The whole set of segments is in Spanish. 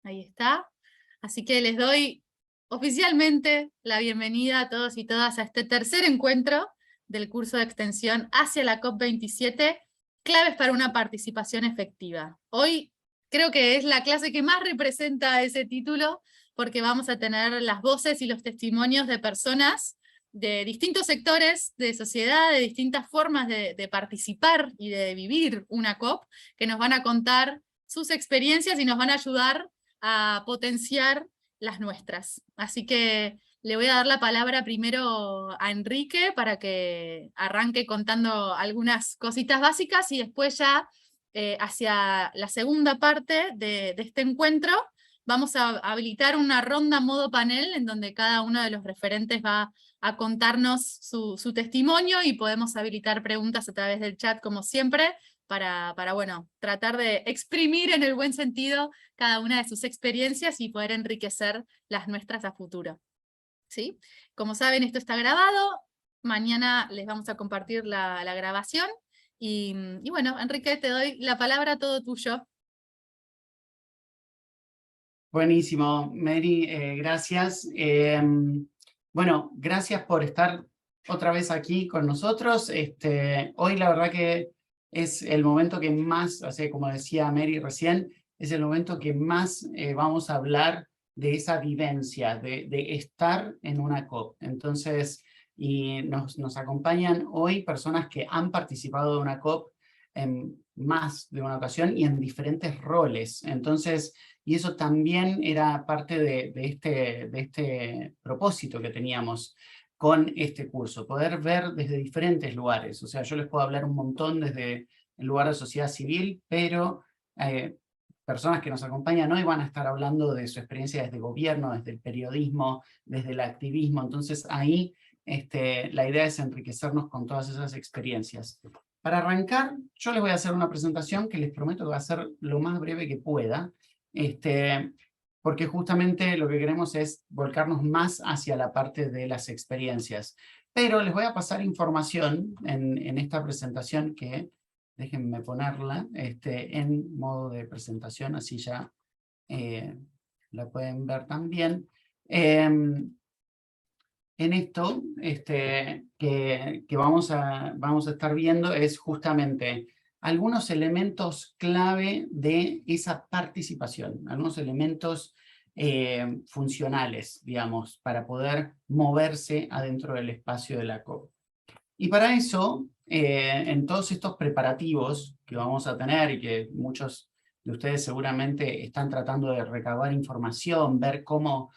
Ahí está. Así que les doy oficialmente la bienvenida a todos y todas a este tercer encuentro del curso de extensión hacia la COP27, claves para una participación efectiva. Hoy creo que es la clase que más representa ese título, porque vamos a tener las voces y los testimonios de personas de distintos sectores de sociedad, de distintas formas de participar y de vivir una COP, que nos van a contar sus experiencias y nos van a ayudar a potenciar las nuestras. Así que le voy a dar la palabra primero a Enrique para que arranque contando algunas cositas básicas y después ya hacia la segunda parte de este encuentro vamos a habilitar una ronda modo panel en donde cada uno de los referentes va a contarnos su testimonio y podemos habilitar preguntas a través del chat como siempre para bueno, tratar de exprimir en el buen sentido cada una de sus experiencias y poder enriquecer las nuestras a futuro. ¿Sí? Como saben, esto está grabado, mañana les vamos a compartir la grabación y bueno, Enrique, te doy la palabra, todo tuyo. Buenísimo, Mary, gracias. Bueno, gracias por estar otra vez aquí con nosotros. Hoy la verdad que es el momento que más, así como decía Mary recién, es el momento que más vamos a hablar de esa vivencia, de estar en una COP. Entonces, y nos acompañan hoy personas que han participado de una COP en más de una ocasión y en diferentes roles. Entonces, y eso también era parte de este propósito que teníamos con este curso, poder ver desde diferentes lugares. O sea, yo les puedo hablar un montón desde el lugar de sociedad civil, pero personas que nos acompañan hoy van a estar hablando de su experiencia desde gobierno, desde el periodismo, desde el activismo. Entonces ahí la idea es enriquecernos con todas esas experiencias. Para arrancar, yo les voy a hacer una presentación que les prometo que va a ser lo más breve que pueda, porque justamente lo que queremos es volcarnos más hacia la parte de las experiencias. Pero les voy a pasar información en esta presentación que, déjenme ponerla, en modo de presentación, así ya la pueden ver también. En esto que vamos a estar viendo es justamente algunos elementos clave de esa participación, algunos elementos funcionales, digamos, para poder moverse adentro del espacio de la COP. Y para eso, en todos estos preparativos que vamos a tener y que muchos de ustedes seguramente están tratando de recabar información, ver cómo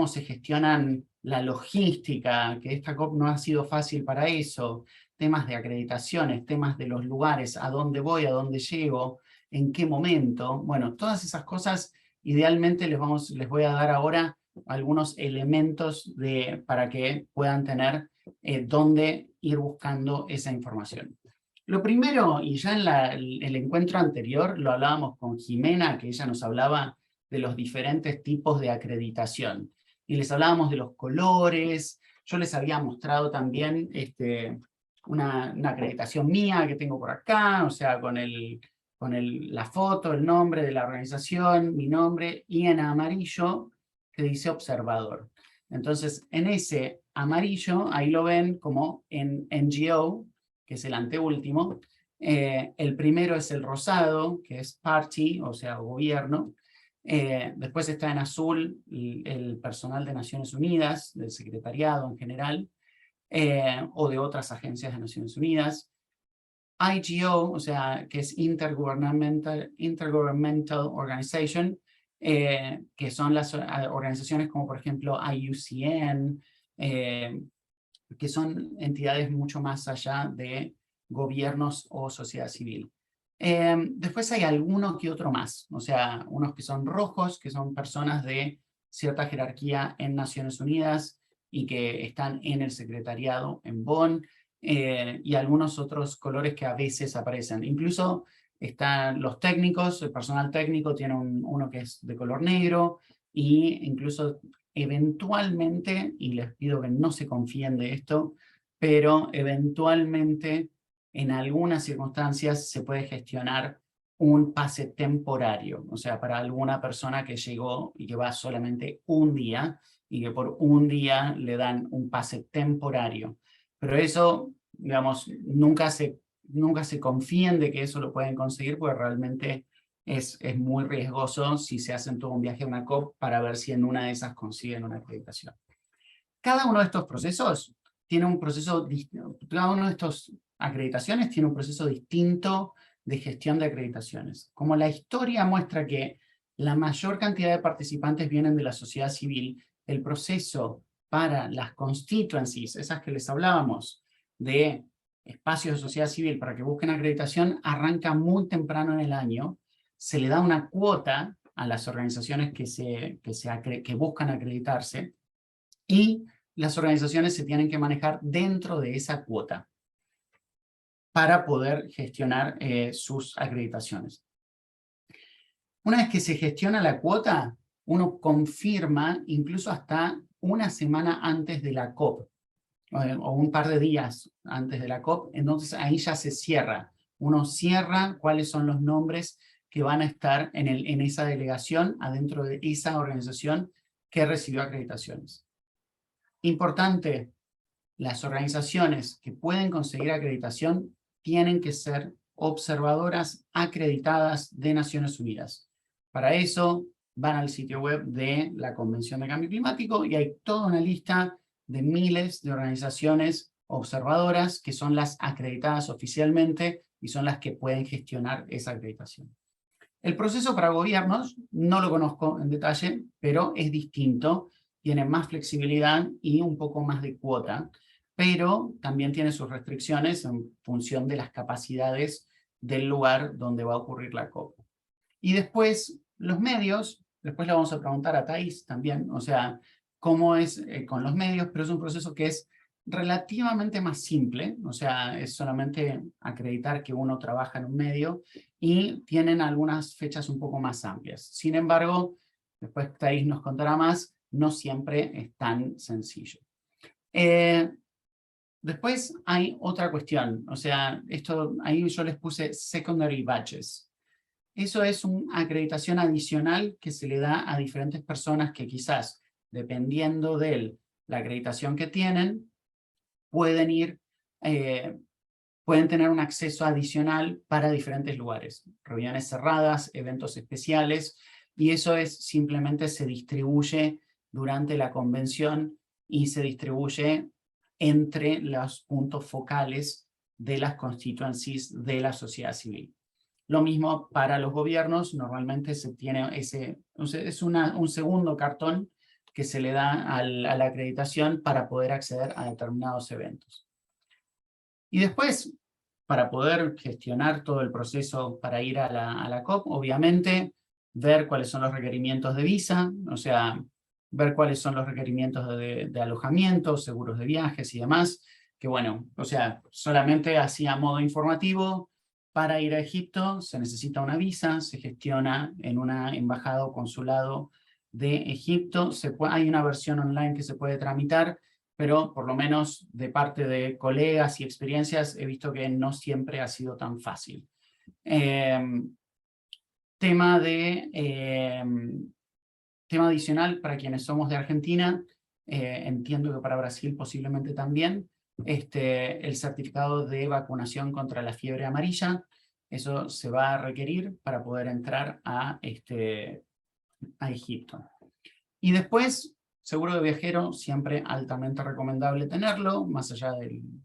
se gestionan la logística, que esta COP no ha sido fácil para eso, temas de acreditaciones, temas de los lugares, a dónde voy, a dónde llego, en qué momento. Bueno, todas esas cosas idealmente les voy a dar ahora algunos elementos para que puedan tener dónde ir buscando esa información. Lo primero, y ya en el encuentro anterior lo hablábamos con Jimena, que ella nos hablaba de los diferentes tipos de acreditación. Y les hablábamos de los colores, yo les había mostrado también una acreditación mía que tengo por acá, o sea, con la foto, el nombre de la organización, mi nombre, y en amarillo que dice observador. Entonces, en ese amarillo, ahí lo ven como en NGO, que es el anteúltimo. El primero es el rosado, que es party, o sea, gobierno. Después está en azul el personal de Naciones Unidas, del secretariado en general, o de otras agencias de Naciones Unidas. IGO, o sea, que es Intergovernmental Organization, que son las organizaciones como por ejemplo IUCN, que son entidades mucho más allá de gobiernos o sociedad civil. Después hay alguno que otro más, o sea, unos que son rojos, que son personas de cierta jerarquía en Naciones Unidas y que están en el secretariado en Bonn, y algunos otros colores que a veces aparecen. Incluso están los técnicos, el personal técnico tiene uno que es de color negro, y incluso eventualmente, y les pido que no se confíen de esto, pero eventualmente en algunas circunstancias se puede gestionar un pase temporario, o sea, para alguna persona que llegó y que va solamente un día, y que por un día le dan un pase temporario. Pero eso, digamos, nunca se confíen de que eso lo pueden conseguir, porque realmente es muy riesgoso si se hacen todo un viaje a una COP para ver si en una de esas consiguen una acreditación. Cada uno de estos procesos tiene un proceso, cada uno de estos acreditaciones tiene un proceso distinto de gestión de acreditaciones. Como la historia muestra que la mayor cantidad de participantes vienen de la sociedad civil, el proceso para las constituencies, esas que les hablábamos, de espacios de sociedad civil para que busquen acreditación, arranca muy temprano en el año, se le da una cuota a las organizaciones que buscan acreditarse, y las organizaciones se tienen que manejar dentro de esa cuota para poder gestionar sus acreditaciones. Una vez que se gestiona la cuota, uno confirma incluso hasta una semana antes de la COP, o un par de días antes de la COP, entonces ahí ya se cierra. Uno cierra cuáles son los nombres que van a estar en esa delegación, adentro de esa organización que recibió acreditaciones. Importante, las organizaciones que pueden conseguir acreditación tienen que ser observadoras acreditadas de Naciones Unidas. Para eso van al sitio web de la Convención de Cambio Climático y hay toda una lista de miles de organizaciones observadoras que son las acreditadas oficialmente y son las que pueden gestionar esa acreditación. El proceso para gobiernos no lo conozco en detalle, pero es distinto, tiene más flexibilidad y un poco más de cuota, pero también tiene sus restricciones en función de las capacidades del lugar donde va a ocurrir la COP. Y después, los medios, después le vamos a preguntar a Thais también, o sea, cómo es con los medios, pero es un proceso que es relativamente más simple, o sea, es solamente acreditar que uno trabaja en un medio y tienen algunas fechas un poco más amplias. Sin embargo, después Thais nos contará más, no siempre es tan sencillo. Después hay otra cuestión, o sea, ahí yo les puse secondary badges. Eso es una acreditación adicional que se le da a diferentes personas que quizás, dependiendo de la acreditación que tienen, pueden tener un acceso adicional para diferentes lugares, reuniones cerradas, eventos especiales, y eso simplemente se distribuye durante la convención y se distribuye entre los puntos focales de las constituencies de la sociedad civil. Lo mismo para los gobiernos, normalmente se tiene es un segundo cartón que se le da a la acreditación para poder acceder a determinados eventos. Y después, para poder gestionar todo el proceso para ir a la COP, obviamente, ver cuáles son los requerimientos de visa, o sea, ver cuáles son los requerimientos de alojamiento, seguros de viajes y demás, que bueno, o sea, solamente así a modo informativo, para ir a Egipto se necesita una visa, se gestiona en una embajada o consulado de Egipto, hay una versión online que se puede tramitar, pero por lo menos de parte de colegas y experiencias he visto que no siempre ha sido tan fácil. Tema adicional para quienes somos de Argentina, entiendo que para Brasil posiblemente también, el certificado de vacunación contra la fiebre amarilla, eso se va a requerir para poder entrar a Egipto. Y después, seguro de viajero, siempre altamente recomendable tenerlo, más allá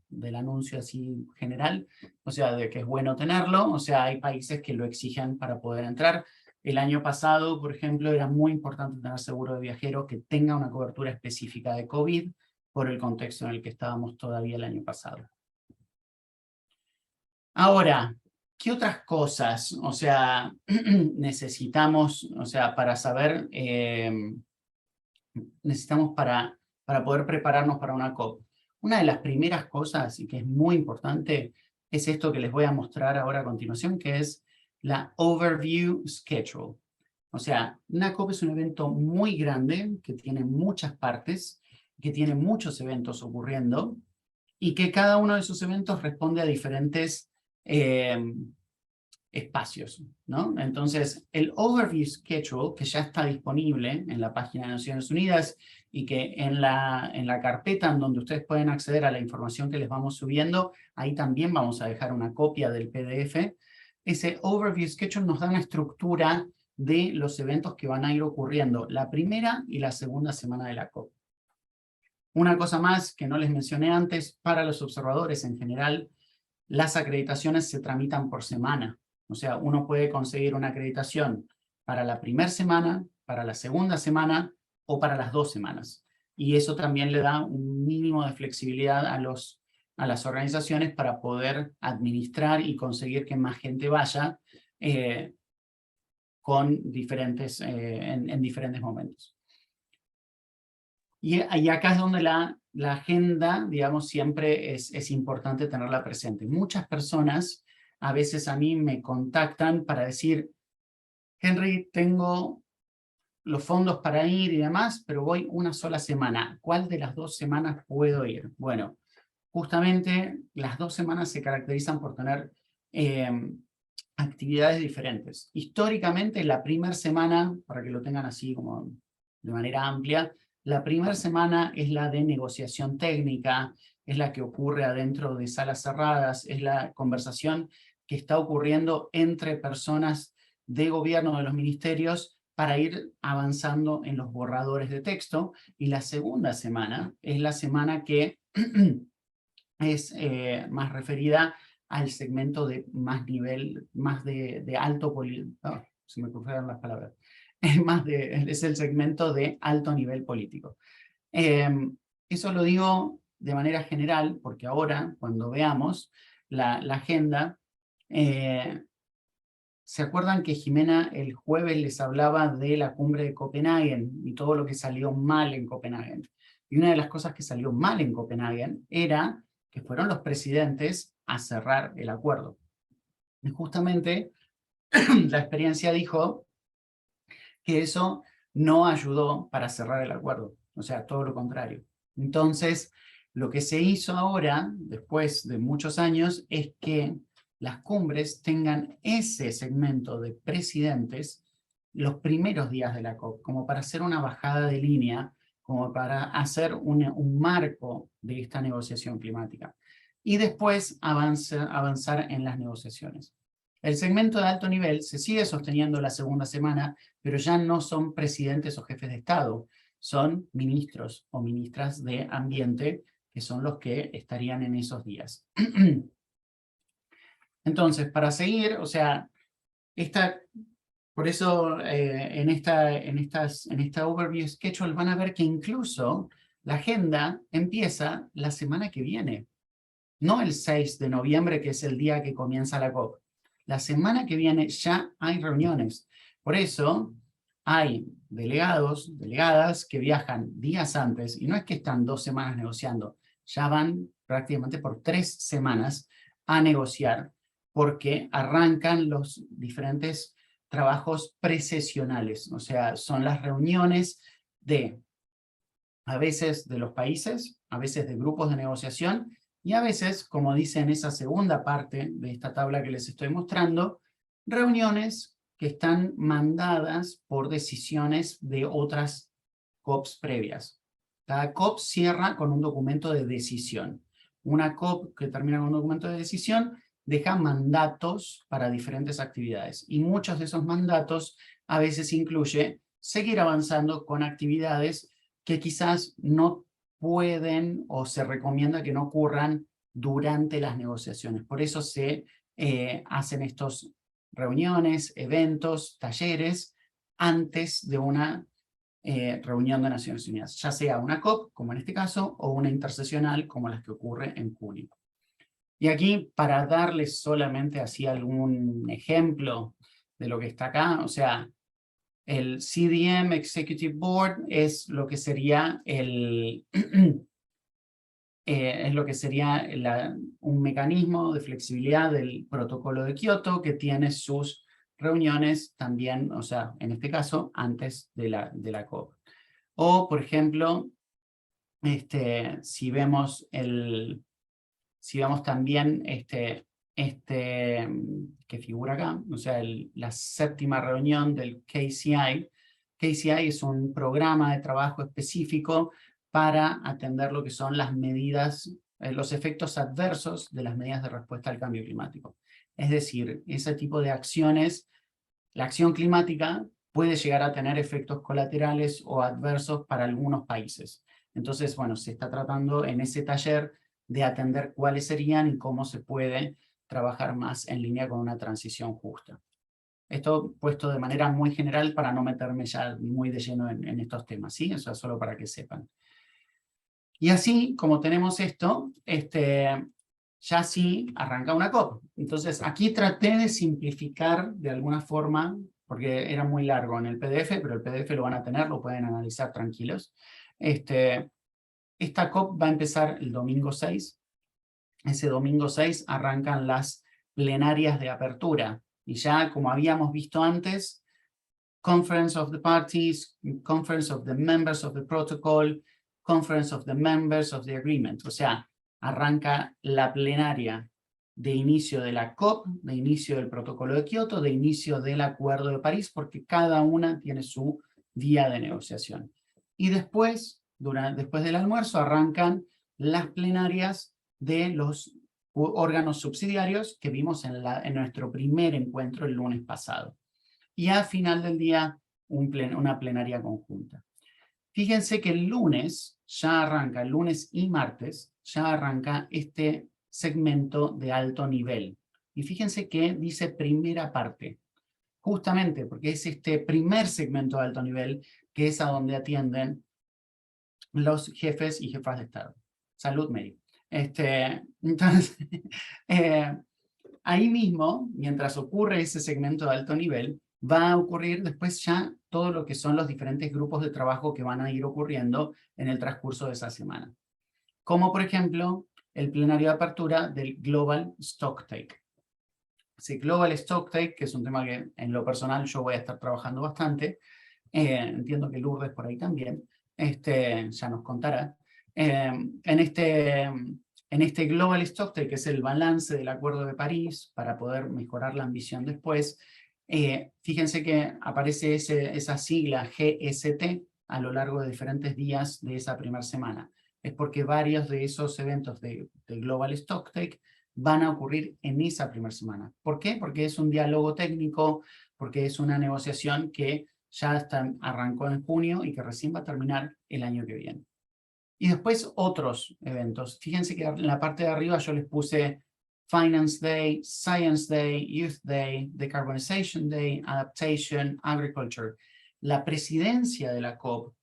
del anuncio así general, o sea, de que es bueno tenerlo, o sea, hay países que lo exigen para poder entrar. El año pasado, por ejemplo, era muy importante tener seguro de viajero que tenga una cobertura específica de COVID, por el contexto en el que estábamos todavía el año pasado. Ahora, ¿qué otras cosas, o sea, necesitamos, o sea, para saber, necesitamos para poder prepararnos para una COP? Una de las primeras cosas, y que es muy importante, es esto que les voy a mostrar ahora a continuación, que es la Overview Schedule. O sea, una COP es un evento muy grande, que tiene muchas partes, que tiene muchos eventos ocurriendo, y que cada uno de esos eventos responde a diferentes espacios, ¿no? Entonces, el Overview Schedule, que ya está disponible en la página de Naciones Unidas y que en la carpeta en donde ustedes pueden acceder a la información que les vamos subiendo, ahí también vamos a dejar una copia del PDF. Ese Overview Schedule nos da una estructura de los eventos que van a ir ocurriendo la primera y la segunda semana de la COP. Una cosa más que no les mencioné antes, para los observadores en general, las acreditaciones se tramitan por semana. O sea, uno puede conseguir una acreditación para la primera semana, para la segunda semana o para las 2 semanas. Y eso también le da un mínimo de flexibilidad a las organizaciones para poder administrar y conseguir que más gente vaya en diferentes momentos. Y acá es donde la agenda, digamos, siempre es importante tenerla presente. Muchas personas a veces a mí me contactan para decir, Henry, tengo los fondos para ir y demás, pero voy una sola semana. ¿Cuál de las 2 semanas puedo ir? Bueno, justamente las 2 semanas se caracterizan por tener actividades diferentes. Históricamente, la primera semana, para que lo tengan así como de manera amplia, la primera semana es la de negociación técnica, es la que ocurre adentro de salas cerradas, es la conversación que está ocurriendo entre personas de gobierno de los ministerios para ir avanzando en los borradores de texto. Y la segunda semana es la semana que es más referida al segmento de más nivel, más de alto político. Oh, se me cruzaron las palabras. Es el segmento de alto nivel político. Eso lo digo de manera general, porque ahora, cuando veamos la agenda, ¿se acuerdan que Jimena el jueves les hablaba de la cumbre de Copenhague y todo lo que salió mal en Copenhague? Y una de las cosas que salió mal en Copenhague era que fueron los presidentes a cerrar el acuerdo. Y justamente la experiencia dijo que eso no ayudó para cerrar el acuerdo, o sea, todo lo contrario. Entonces, lo que se hizo ahora, después de muchos años, es que las cumbres tengan ese segmento de presidentes los primeros días de la COP, como para hacer una bajada de línea, como para hacer un marco de esta negociación climática. Y después avanzar en las negociaciones. El segmento de alto nivel se sigue sosteniendo la segunda semana, pero ya no son presidentes o jefes de Estado, son ministros o ministras de Ambiente, que son los que estarían en esos días. Entonces, para seguir, o sea, por eso en esta Overview Schedule van a ver que incluso la agenda empieza la semana que viene, no el 6 de noviembre, que es el día que comienza la COP. La semana que viene ya hay reuniones. Por eso hay delegados, delegadas que viajan días antes, y no es que están 2 semanas negociando, ya van prácticamente por 3 semanas a negociar, porque arrancan los diferentes trabajos precesionales, o sea, son las reuniones a veces de los países, a veces de grupos de negociación, y a veces, como dice en esa segunda parte de esta tabla que les estoy mostrando, reuniones que están mandadas por decisiones de otras COPs previas. Cada COP cierra con un documento de decisión. Una COP que termina con un documento de decisión deja mandatos para diferentes actividades. Y muchos de esos mandatos a veces incluye seguir avanzando con actividades que quizás no pueden o se recomienda que no ocurran durante las negociaciones. Por eso se hacen estos reuniones, eventos, talleres, antes de una reunión de Naciones Unidas, ya sea una COP, como en este caso, o una interseccional, como las que ocurre en junio. Y aquí, para darles solamente así algún ejemplo de lo que está acá, o sea, el CDM Executive Board es lo que sería un mecanismo de flexibilidad del protocolo de Kioto que tiene sus reuniones también, o sea, en este caso, antes de la COP. O, por ejemplo, si vemos también que figura acá, o sea, la 7ª reunión del KCI. KCI es un programa de trabajo específico para atender lo que son las medidas, los efectos adversos de las medidas de respuesta al cambio climático. Es decir, ese tipo de acciones, la acción climática puede llegar a tener efectos colaterales o adversos para algunos países. Entonces, bueno, se está tratando en ese taller de atender cuáles serían y cómo se puede trabajar más en línea con una transición justa. Esto puesto de manera muy general para no meterme ya muy de lleno en estos temas, ¿sí? Eso es solo para que sepan. Y así, como tenemos esto, ya sí arranca una COP. Entonces, aquí traté de simplificar de alguna forma, porque era muy largo en el PDF, pero el PDF lo van a tener, lo pueden analizar tranquilos. Esta COP va a empezar el domingo 6. Ese domingo 6 arrancan las plenarias de apertura. Y ya, como habíamos visto antes, Conference of the Parties, Conference of the Members of the Protocol, Conference of the Members of the Agreement. O sea, arranca la plenaria de inicio de la COP, de inicio del Protocolo de Kioto, de inicio del Acuerdo de París, porque cada una tiene su día de negociación. Y después, después del almuerzo, arrancan las plenarias de los órganos subsidiarios que vimos en nuestro primer encuentro el lunes pasado. Y al final del día, una plenaria conjunta. Fíjense que el lunes ya arranca, el lunes y martes, ya arranca este segmento de alto nivel. Y fíjense que dice primera parte, justamente porque es este primer segmento de alto nivel que es a donde atienden los jefes y jefas de Estado. Salud, Mary. Entonces, ahí mismo, mientras ocurre ese segmento de alto nivel, va a ocurrir después ya todo lo que son los diferentes grupos de trabajo que van a ir ocurriendo en el transcurso de esa semana. Como por ejemplo, el plenario de apertura del Global Stocktake. Ese Global Stocktake, que es un tema que en lo personal yo voy a estar trabajando bastante, entiendo que Lourdes por ahí también, ya nos contará. En este Global Stocktake, que es el balance del Acuerdo de París para poder mejorar la ambición después, fíjense que aparece esa sigla GST a lo largo de diferentes días de esa primera semana. Es porque varios de esos eventos de Global Stocktake van a ocurrir en esa primera semana. ¿Por qué? Porque es un diálogo técnico, porque es una negociación que ya arrancó en junio y que recién va a terminar el año que viene. Y después otros eventos. Fíjense que en la parte de arriba yo les puse Finance Day, Science Day, Youth Day, Decarbonization Day, Adaptation, Agriculture. La presidencia de la COP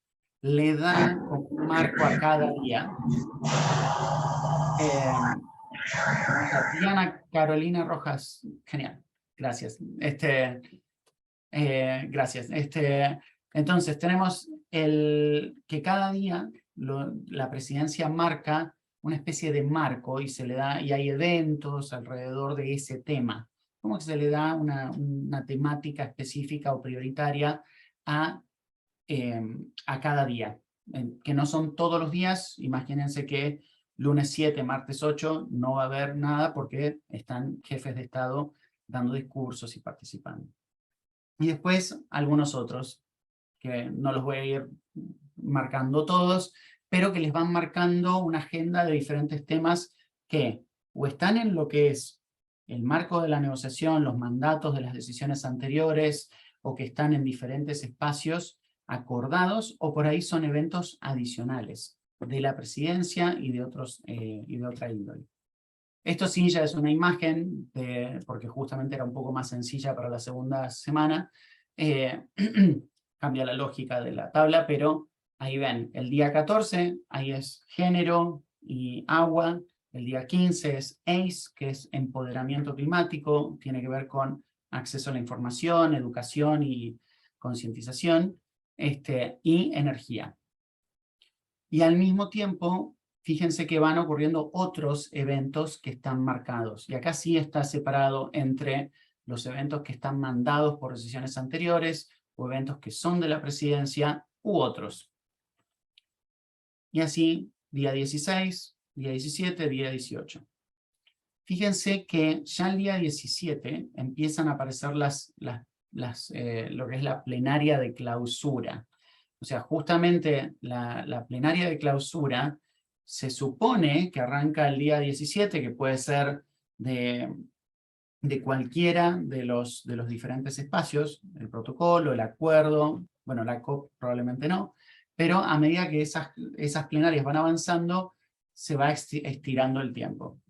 le da como marco a cada día. Diana Carolina Rojas, genial, gracias. Gracias. Entonces, tenemos que cada día la presidencia marca una especie de marco y y hay eventos alrededor de ese tema. ¿Cómo que se le da una temática específica o prioritaria a cada día? Que no son todos los días. Imagínense que lunes 7, martes 8 no va a haber nada porque están jefes de Estado dando discursos y participando. Y después algunos otros, que no los voy a ir marcando todos, pero que les van marcando una agenda de diferentes temas que o están en lo que es el marco de la negociación, los mandatos de las decisiones anteriores, o que están en diferentes espacios acordados, o por ahí son eventos adicionales de la presidencia y de otra índole. Esto sí ya es una imagen, porque justamente era un poco más sencilla para la segunda semana. Cambia la lógica de la tabla, pero ahí ven, el día 14, ahí es género y agua. El día 15 es ACE, que es empoderamiento climático, tiene que ver con acceso a la información, educación y concientización, y energía. Y al mismo tiempo, fíjense que van ocurriendo otros eventos que están marcados. Y acá sí está separado entre los eventos que están mandados por decisiones anteriores o eventos que son de la presidencia u otros. Y así, día 16, día 17, día 18. fíjense que ya el día 17 empiezan a aparecer lo que es la plenaria de clausura. O sea, justamente la plenaria de clausura se supone que arranca el día 17, que puede ser de cualquiera de los diferentes espacios, el protocolo, el acuerdo, bueno, la COP probablemente no, pero a medida que esas plenarias van avanzando, se va estirando el tiempo.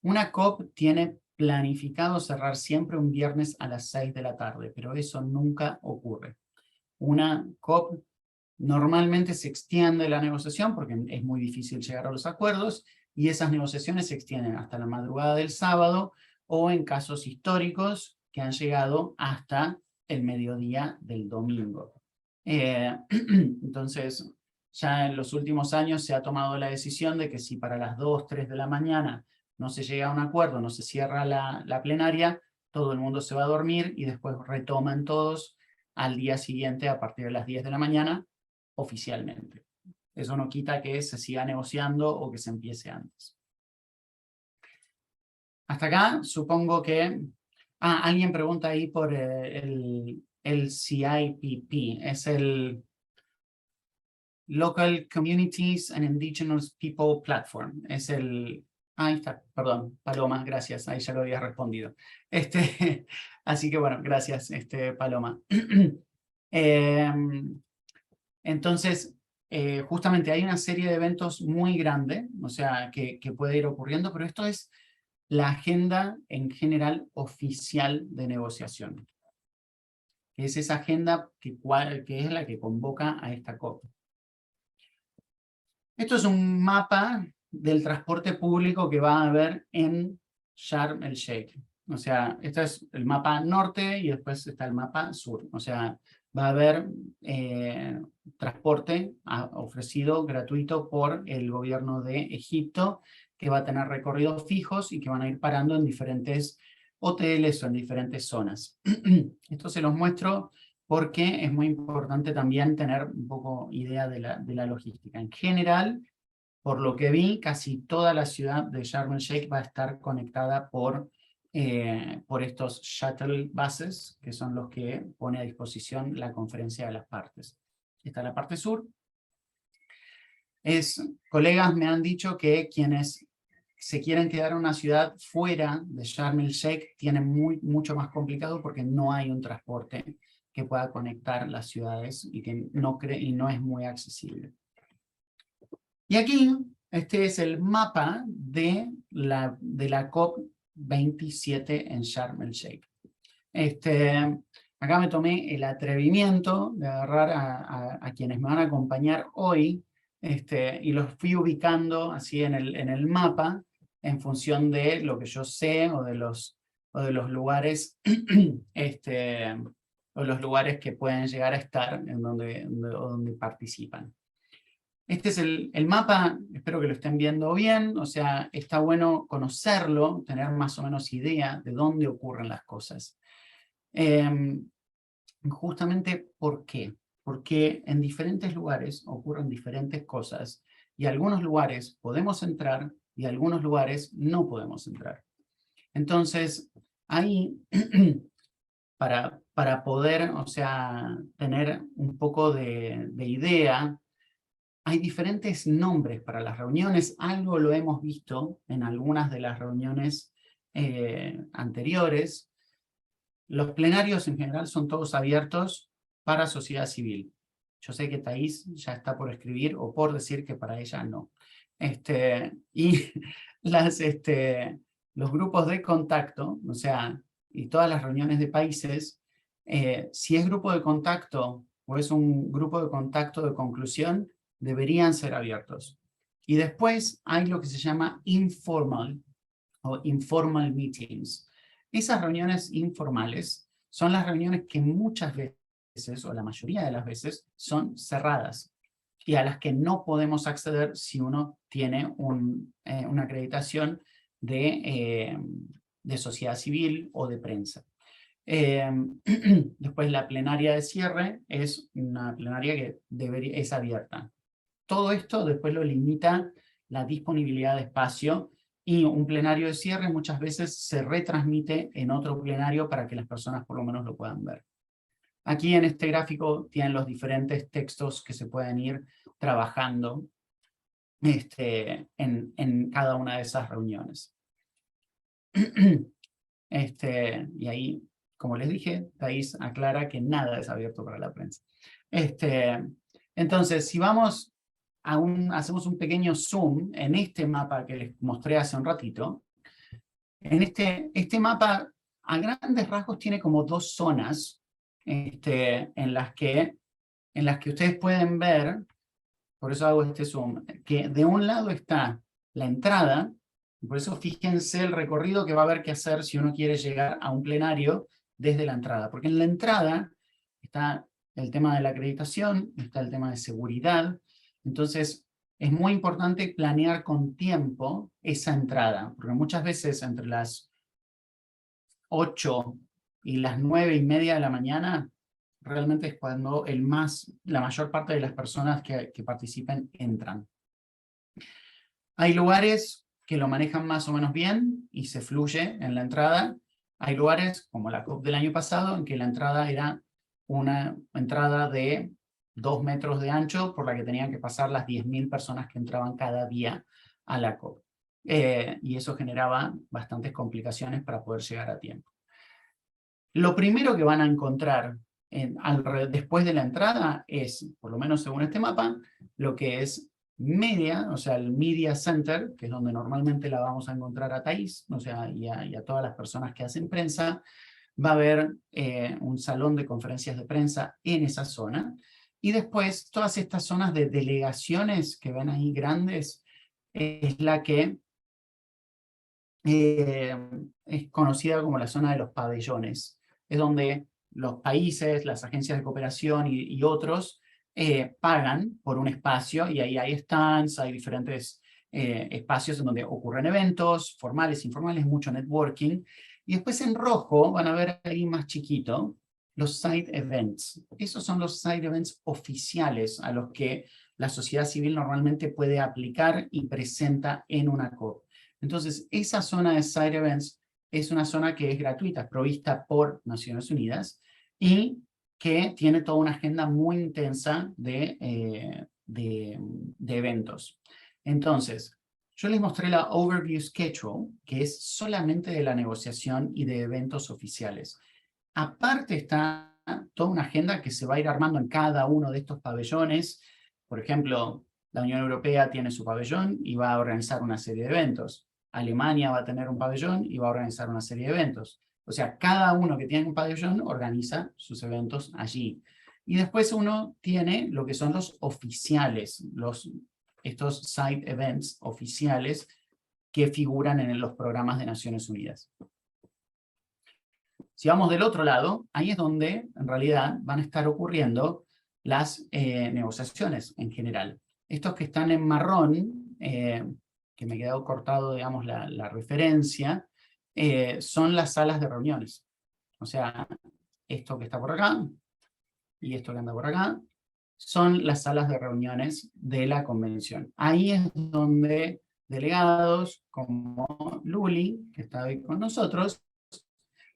Una COP tiene planificado cerrar siempre un viernes a las 6 de la tarde, pero eso nunca ocurre. Una COP normalmente se extiende la negociación porque es muy difícil llegar a los acuerdos y esas negociaciones se extienden hasta la madrugada del sábado o en casos históricos que han llegado hasta el mediodía del domingo. Entonces, ya en los últimos años se ha tomado la decisión de que si para las 2, 3 de la mañana no se llega a un acuerdo, no se cierra la plenaria, todo el mundo se va a dormir y después retoman todos al día siguiente a partir de las 10 de la mañana oficialmente. Eso no quita que se siga negociando o que se empiece antes. Hasta acá supongo que... alguien pregunta ahí por el CIPP, es el Local Communities and Indigenous People Platform, es el... ahí está, perdón, Paloma, gracias, ahí ya lo había respondido. Así que bueno, gracias, Paloma. Entonces, justamente hay una serie de eventos muy grande, o sea, que puede ir ocurriendo, pero esto es la agenda en general oficial de negociación. Es esa agenda que es la que convoca a esta COP. Esto es un mapa del transporte público que va a haber en Sharm el Sheikh. O sea, este es el mapa norte y después está el mapa sur. O sea, va a haber transporte ofrecido gratuito por el gobierno de Egipto, que va a tener recorridos fijos y que van a ir parando en diferentes hoteles o en diferentes zonas. Esto se los muestro porque es muy importante también tener un poco idea de la logística. En general, por lo que vi, casi toda la ciudad de Sharm el Sheikh va a estar conectada por estos shuttle buses, que son los que pone a disposición la conferencia de las partes. Esta es la parte sur. Colegas me han dicho que quienes se quieren quedar en una ciudad fuera de Sharm el Sheikh tienen mucho más complicado porque no hay un transporte que pueda conectar las ciudades y que no es muy accesible. Y aquí, este es el mapa de la COP27 en Sharm el Sheikh. Acá me tomé el atrevimiento de agarrar a quienes me van a acompañar hoy y los fui ubicando así en el mapa en función de lo que yo sé o de los lugares o los lugares que pueden llegar a estar en donde participan. Este es el mapa, espero que lo estén viendo bien, o sea, está bueno conocerlo, tener más o menos idea de dónde ocurren las cosas. Justamente, ¿por qué? Porque en diferentes lugares ocurren diferentes cosas y algunos lugares podemos entrar y algunos lugares no podemos entrar. Entonces, ahí, para poder, o sea, tener un poco de idea, hay diferentes nombres para las reuniones. Algo lo hemos visto en algunas de las reuniones anteriores. Los plenarios en general son todos abiertos para sociedad civil. Yo sé que Thais ya está por escribir o por decir que para ella no. Y los grupos de contacto, o sea, y todas las reuniones de países, si es grupo de contacto o es un grupo de contacto de conclusión, deberían ser abiertos. Y después hay lo que se llama informal o informal meetings. Esas reuniones informales son las reuniones que muchas veces, o la mayoría de las veces, son cerradas y a las que no podemos acceder si uno tiene una acreditación de sociedad civil o de prensa. Después la plenaria de cierre es una plenaria que es abierta. Todo esto después lo limita la disponibilidad de espacio y un plenario de cierre muchas veces se retransmite en otro plenario para que las personas por lo menos lo puedan ver. Aquí en este gráfico tienen los diferentes textos que se pueden ir trabajando en cada una de esas reuniones. Y ahí, como les dije, Thais aclara que nada es abierto para la prensa. Entonces, si vamos hacemos un pequeño zoom en este mapa que les mostré hace un ratito, en este mapa a grandes rasgos tiene como dos zonas en las que ustedes pueden ver, por eso hago este zoom, que de un lado está la entrada, por eso fíjense el recorrido que va a haber que hacer si uno quiere llegar a un plenario desde la entrada, porque en la entrada está el tema de la acreditación, está el tema de seguridad, entonces es muy importante planear con tiempo esa entrada, porque muchas veces entre las 8 y las 9:30 de la mañana, realmente es cuando la mayor parte de las personas que participen entran. Hay lugares que lo manejan más o menos bien y se fluye en la entrada. Hay lugares, como la COP del año pasado, en que la entrada era una entrada de 2 metros de ancho por la que tenían que pasar las 10.000 personas que entraban cada día a la COP. Y eso generaba bastantes complicaciones para poder llegar a tiempo. Lo primero que van a encontrar después de la entrada es, por lo menos según este mapa, lo que es media, o sea, el Media Center, que es donde normalmente la vamos a encontrar a Thais, o sea, y a todas las personas que hacen prensa. Va a haber un salón de conferencias de prensa en esa zona. Y después, todas estas zonas de delegaciones que ven ahí grandes, es la que es conocida como la zona de los pabellones. Es donde los países, las agencias de cooperación y otros pagan por un espacio, y ahí hay stands, hay diferentes espacios en donde ocurren eventos, formales, informales, mucho networking. Y después en rojo van a ver ahí más chiquito los side events. Esos son los side events oficiales a los que la sociedad civil normalmente puede aplicar y presenta en una COP. Entonces, esa zona de side events es una zona que es gratuita, provista por Naciones Unidas, y que tiene toda una agenda muy intensa de eventos. Entonces, yo les mostré la Overview Schedule, que es solamente de la negociación y de eventos oficiales. Aparte está toda una agenda que se va a ir armando en cada uno de estos pabellones. Por ejemplo, la Unión Europea tiene su pabellón y va a organizar una serie de eventos. Alemania va a tener un pabellón y va a organizar una serie de eventos. O sea, cada uno que tiene un pabellón organiza sus eventos allí. Y después uno tiene lo que son los oficiales, estos side events oficiales que figuran en los programas de Naciones Unidas. Si vamos del otro lado, ahí es donde en realidad van a estar ocurriendo las negociaciones en general. Estos que están en marrón, que me he quedado cortado, digamos, la referencia, son las salas de reuniones. O sea, esto que está por acá y esto que anda por acá son las salas de reuniones de la convención. Ahí es donde delegados como Luli, que está hoy con nosotros,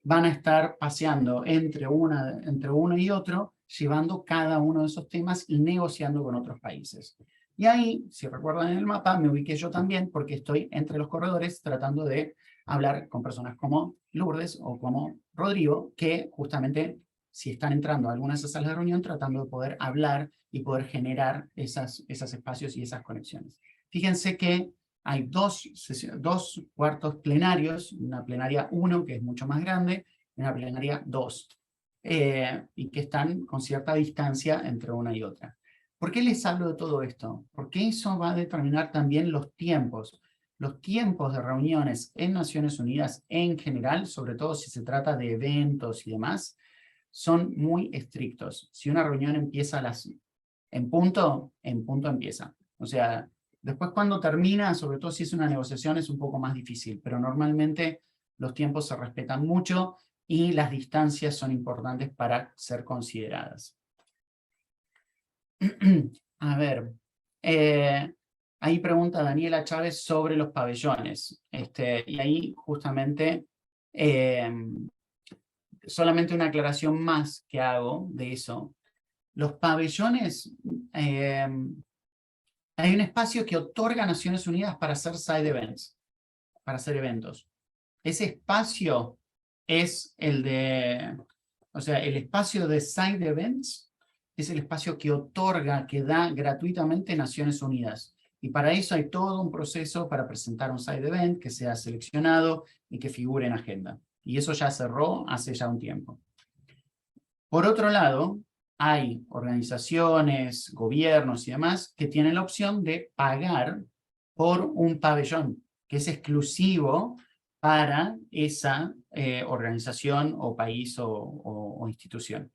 van a estar paseando entre uno y otro, llevando cada uno de esos temas y negociando con otros países. Y ahí, si recuerdan en el mapa, me ubiqué yo también porque estoy entre los corredores tratando de hablar con personas como Lourdes o como Rodrigo, que justamente si están entrando a alguna de esas salas de reunión, tratando de poder hablar y poder generar esos espacios y esas conexiones. Fíjense que hay dos cuartos plenarios, una plenaria 1, que es mucho más grande, y una plenaria 2, y que están con cierta distancia entre una y otra. ¿Por qué les hablo de todo esto? Porque eso va a determinar también los tiempos. Los tiempos de reuniones en Naciones Unidas en general, sobre todo si se trata de eventos y demás, son muy estrictos. Si una reunión empieza en punto empieza. O sea, después cuando termina, sobre todo si es una negociación, es un poco más difícil, pero normalmente los tiempos se respetan mucho y las distancias son importantes para ser consideradas. A ver, ahí pregunta Daniela Chávez sobre los pabellones. Y ahí justamente solamente una aclaración más que hago de eso. Los pabellones, hay un espacio que otorga Naciones Unidas para hacer side events, para hacer eventos. Ese espacio es el de, o sea, el espacio de side events es el espacio que otorga, que da gratuitamente Naciones Unidas. Y para eso hay todo un proceso para presentar un side event que sea seleccionado y que figure en agenda. Y eso ya cerró hace ya un tiempo. Por otro lado, hay organizaciones, gobiernos y demás que tienen la opción de pagar por un pabellón que es exclusivo para esa organización o país o institución.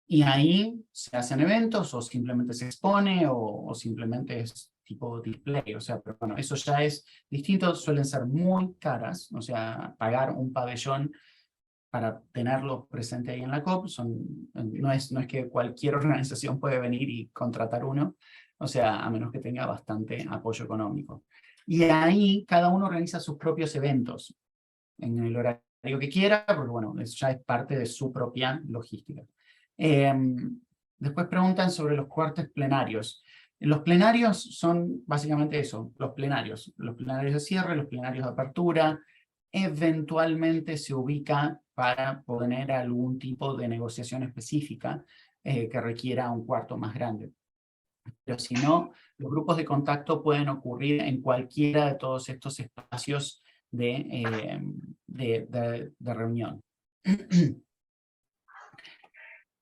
Y ahí se hacen eventos o simplemente se expone o simplemente es tipo display. O sea, pero bueno, eso ya es distinto, suelen ser muy caras. O sea, pagar un pabellón para tenerlo presente ahí en la COP, no es que cualquier organización puede venir y contratar uno, o sea, a menos que tenga bastante apoyo económico. Y ahí cada uno organiza sus propios eventos en el horario que quiera, porque bueno, eso ya es parte de su propia logística. Después preguntan sobre los cortes plenarios. Los plenarios son básicamente eso, los plenarios de cierre, los plenarios de apertura. Eventualmente se ubica para poner algún tipo de negociación específica que requiera un cuarto más grande. Pero si no, los grupos de contacto pueden ocurrir en cualquiera de todos estos espacios de reunión.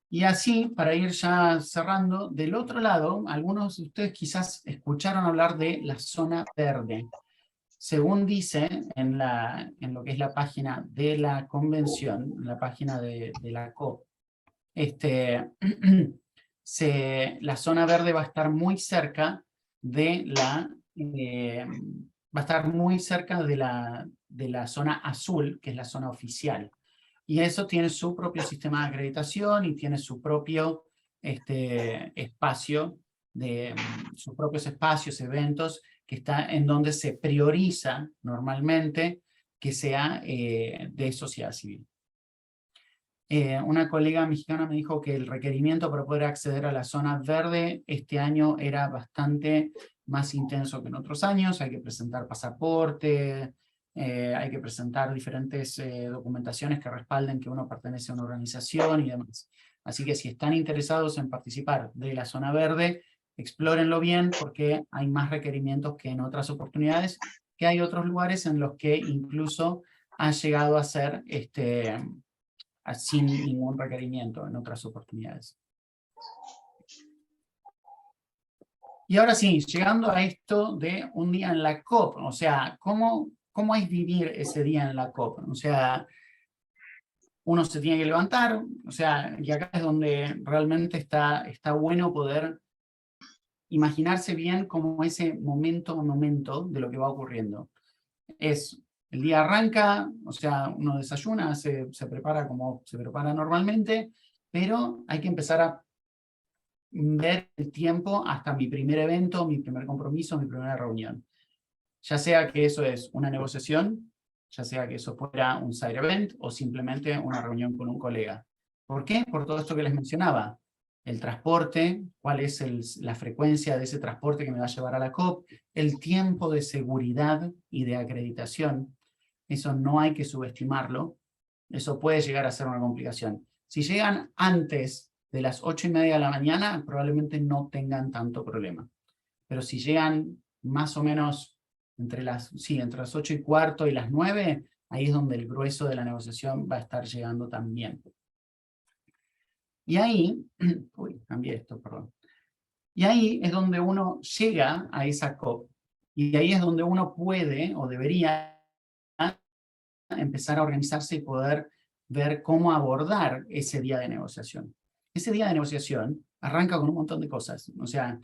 Y así, para ir ya cerrando, del otro lado, algunos de ustedes quizás escucharon hablar de la zona verde. Según dice en lo que es la página de la convención, la página de la COP, la zona verde va a estar muy cerca de va a estar muy cerca de la zona azul, que es la zona oficial. Y eso tiene su propio sistema de acreditación y tiene su propio espacio, sus propios espacios, eventos, que está en donde se prioriza normalmente que sea de sociedad civil. Una colega mexicana me dijo que el requerimiento para poder acceder a la zona verde este año era bastante más intenso que en otros años. Hay que presentar pasaporte, hay que presentar diferentes documentaciones que respalden que uno pertenece a una organización y demás. Así que si están interesados en participar de la zona verde, explórenlo bien porque hay más requerimientos que en otras oportunidades, que hay otros lugares en los que incluso ha llegado a ser sin ningún requerimiento en otras oportunidades. Y ahora sí, llegando a esto de un día en la COP, o sea, ¿cómo es vivir ese día en la COP? O sea, uno se tiene que levantar, o sea, y acá es donde realmente está bueno poder imaginarse bien como ese momento a momento de lo que va ocurriendo. El día arranca, o sea, uno desayuna, se prepara como se prepara normalmente, pero hay que empezar a ver el tiempo hasta mi primer evento, mi primer compromiso, mi primera reunión. Ya sea que eso es una negociación, ya sea que eso fuera un side event o simplemente una reunión con un colega. ¿Por qué? Por todo esto que les mencionaba. El transporte, cuál es la frecuencia de ese transporte que me va a llevar a la COP, el tiempo de seguridad y de acreditación. Eso no hay que subestimarlo. Eso puede llegar a ser una complicación. Si llegan antes de las 8:30 de la mañana, probablemente no tengan tanto problema. Pero si llegan más o menos entre las 8:15 y las 9, ahí es donde el grueso de la negociación va a estar llegando también. Y ahí, cambié esto, perdón. Y ahí es donde uno llega a esa COP. Y ahí es donde uno puede o debería empezar a organizarse y poder ver cómo abordar ese día de negociación. Ese día de negociación arranca con un montón de cosas. O sea,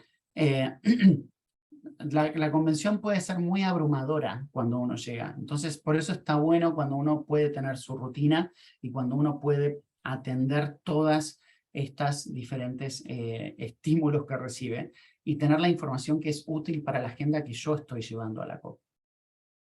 la convención puede ser muy abrumadora cuando uno llega. Entonces, por eso está bueno cuando uno puede tener su rutina y cuando uno puede atender todas estas diferentes estímulos que recibe. y tener la información que es útil para la agenda que yo estoy llevando a la COP.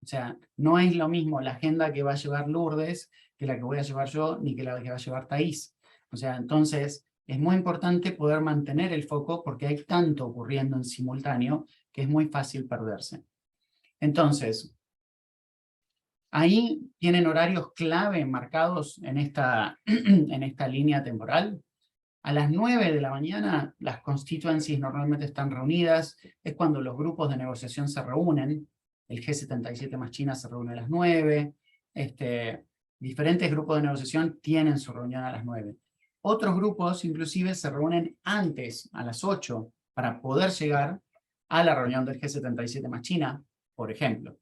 O sea, no es lo mismo la agenda que va a llevar Lourdes que la que voy a llevar yo, ni que la que va a llevar Thaís. O sea, entonces es muy importante poder mantener el foco porque hay tanto ocurriendo en simultáneo que es muy fácil perderse. Entonces, ahí tienen horarios clave marcados en esta línea temporal. A las 9 de la mañana las constituencies normalmente están reunidas, es cuando los grupos de negociación se reúnen, el G77 más China se reúne a las 9, diferentes grupos de negociación tienen su reunión a las 9. Otros grupos inclusive se reúnen antes, a las 8, para poder llegar a la reunión del G77 más China, por ejemplo.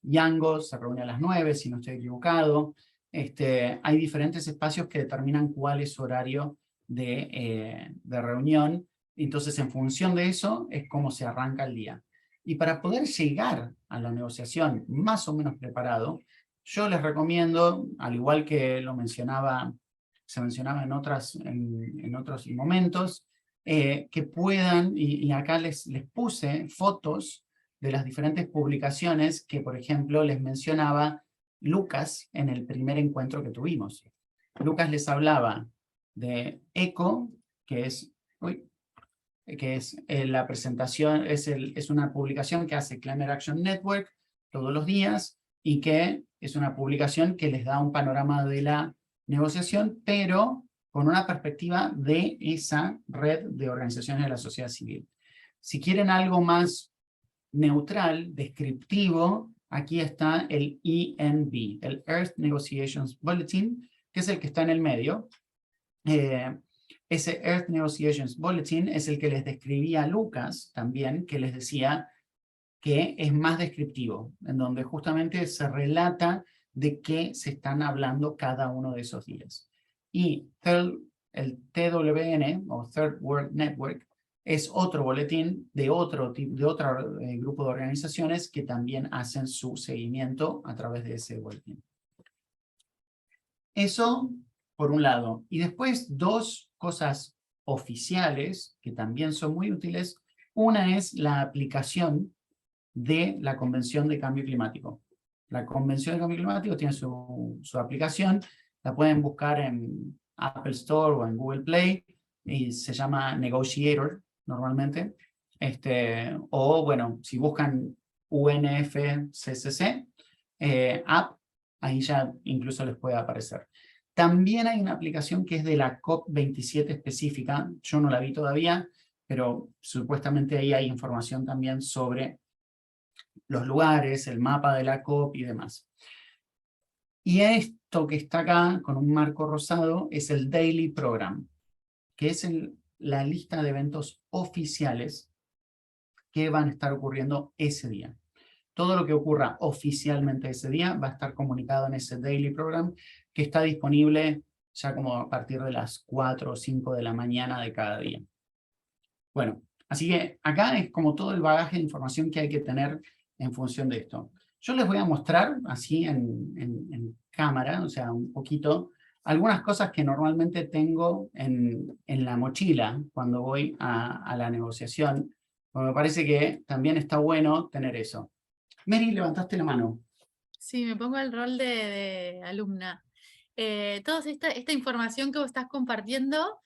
Yango se reúne a las 9, si no estoy equivocado. Hay diferentes espacios que determinan cuál es su horario de reunión. Entonces, en función de eso, es cómo se arranca el día. Y para poder llegar a la negociación más o menos preparado, yo les recomiendo, al igual que se mencionaba en otros momentos, que puedan, y acá les puse fotos de las diferentes publicaciones que, por ejemplo, les mencionaba Lucas en el primer encuentro que tuvimos. Lucas les hablaba de ECO, que es la presentación, es una publicación que hace Climate Action Network todos los días y que es una publicación que les da un panorama de la negociación, pero con una perspectiva de esa red de organizaciones de la sociedad civil. Si quieren algo más neutral, descriptivo, aquí está el ENB, el Earth Negotiations Bulletin, que es el que está en el medio. Ese Earth Negotiations Bulletin es el que les describía Lucas también, que les decía que es más descriptivo, en donde justamente se relata de qué se están hablando cada uno de esos días. Y el TWN, o Third World Network, es otro boletín de otro grupo de organizaciones que también hacen su seguimiento a través de ese boletín. Eso por un lado. Y después dos cosas oficiales que también son muy útiles. Una es la aplicación de la Convención de Cambio Climático. La Convención de Cambio Climático tiene su aplicación, la pueden buscar en Apple Store o en Google Play, y se llama Negotiator normalmente. O bueno, si buscan UNFCCC app, ahí ya incluso les puede aparecer. También hay una aplicación que es de la COP27 específica, yo no la vi todavía, pero supuestamente ahí hay información también sobre los lugares, el mapa de la COP y demás. Y esto que está acá, con un marco rosado, es el Daily Program, que es la lista de eventos oficiales que van a estar ocurriendo ese día. Todo lo que ocurra oficialmente ese día va a estar comunicado en ese Daily Program, que está disponible ya como a partir de las 4 o 5 de la mañana de cada día. Bueno, así que acá es como todo el bagaje de información que hay que tener en función de esto. Yo les voy a mostrar así en cámara, o sea, un poquito, algunas cosas que normalmente tengo en la mochila cuando voy a la negociación, porque me parece que también está bueno tener eso. Mary, levantaste la mano. Sí, me pongo el rol de alumna. Toda esta información que vos estás compartiendo,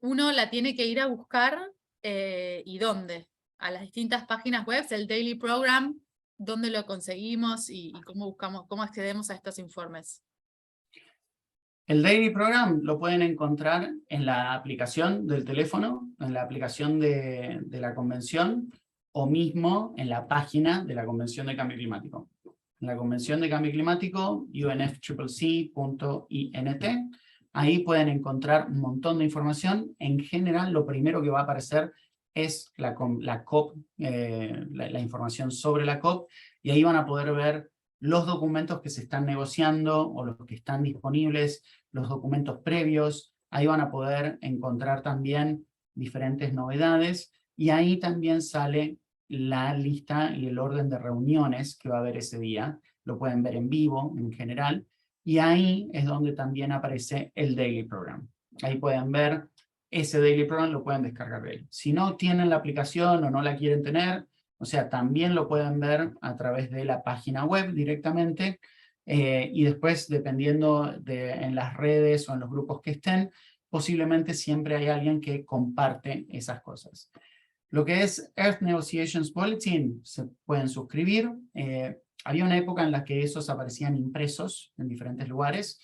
uno la tiene que ir a buscar, ¿y dónde? A las distintas páginas web, el Daily Program, dónde lo conseguimos y cómo accedemos a estos informes. El Daily Program lo pueden encontrar en la aplicación del teléfono, en la aplicación de la convención, o mismo en la página de la Convención de Cambio Climático. En la Convención de Cambio Climático, unfccc.int, ahí pueden encontrar un montón de información. En general, lo primero que va a aparecer es la COP, la información sobre la COP, y ahí van a poder ver los documentos que se están negociando o los que están disponibles, los documentos previos. Ahí van a poder encontrar también diferentes novedades, y ahí también sale la lista y el orden de reuniones que va a haber ese día. Lo pueden ver en vivo, en general, y ahí es donde también aparece el Daily Program. Ahí pueden ver ese Daily Program lo pueden descargar de él. Si no tienen la aplicación o no la quieren tener, o sea, también lo pueden ver a través de la página web directamente, y después, dependiendo en las redes o en los grupos que estén, posiblemente siempre hay alguien que comparte esas cosas. Lo que es Earth Negotiations Bulletin, se pueden suscribir. Había una época en la que esos aparecían impresos en diferentes lugares,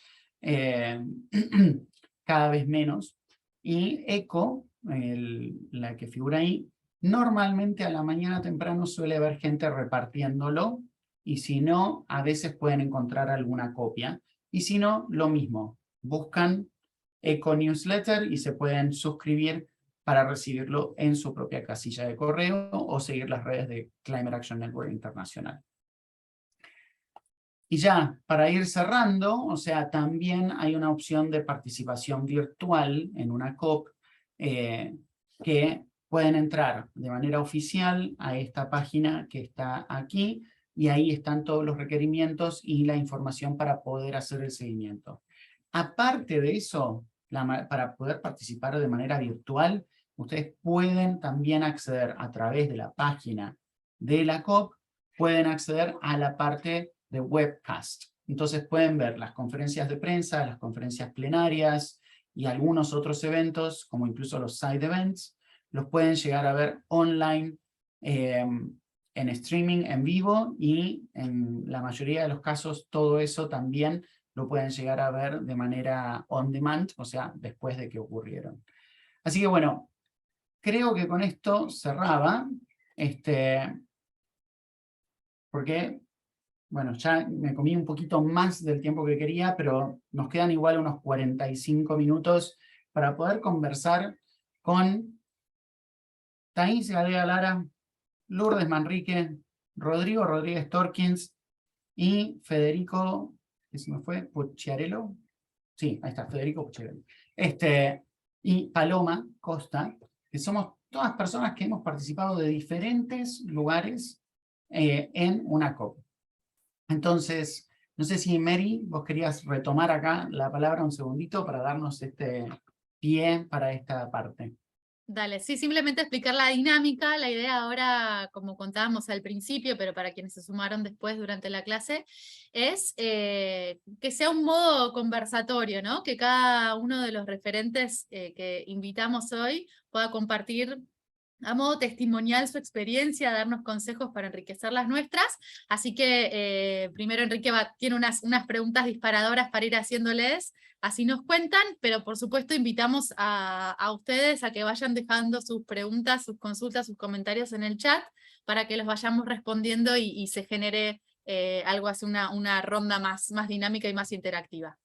cada vez menos. Y ECO, la que figura ahí, normalmente a la mañana temprano suele haber gente repartiéndolo, y si no, a veces pueden encontrar alguna copia. Y si no, lo mismo, buscan ECO Newsletter y se pueden suscribir para recibirlo en su propia casilla de correo o seguir las redes de Climate Action Network Internacional. Y ya, para ir cerrando, o sea, también hay una opción de participación virtual en una COP, que pueden entrar de manera oficial a esta página que está aquí, y ahí están todos los requerimientos y la información para poder hacer el seguimiento. Aparte de eso, para poder participar de manera virtual, ustedes pueden también acceder a través de la página de la COP, pueden acceder a la parte de webcast. Entonces pueden ver las conferencias de prensa, las conferencias plenarias y algunos otros eventos, como incluso los side events, los pueden llegar a ver online, en streaming en vivo, y en la mayoría de los casos todo eso también lo pueden llegar a ver de manera on demand, o sea, después de que ocurrieron. Así que bueno, creo que con esto cerraba, porque, bueno, ya me comí un poquito más del tiempo que quería, pero nos quedan igual unos 45 minutos para poder conversar con Thaís Gadea Lara, Lourdes Manrique, Rodrigo Rodríguez Torkins y Federico, ¿qué se me fue? Pucciarello. Sí, ahí está, Federico Pucciarello. Y Paloma Costa, que somos todas personas que hemos participado de diferentes lugares en una COP. Entonces, no sé si Mary, vos querías retomar acá la palabra un segundito para darnos este pie para esta parte. Dale, sí, simplemente explicar la dinámica. La idea ahora, como contábamos al principio, pero para quienes se sumaron después durante la clase, es que sea un modo conversatorio, ¿no? Que cada uno de los referentes que invitamos hoy pueda compartir a modo testimonial su experiencia, darnos consejos para enriquecer las nuestras. Así que primero Enrique tiene unas preguntas disparadoras para ir haciéndoles, así nos cuentan, pero por supuesto invitamos a ustedes a que vayan dejando sus preguntas, sus consultas, sus comentarios en el chat, para que los vayamos respondiendo y se genere algo así, una ronda más dinámica y más interactiva.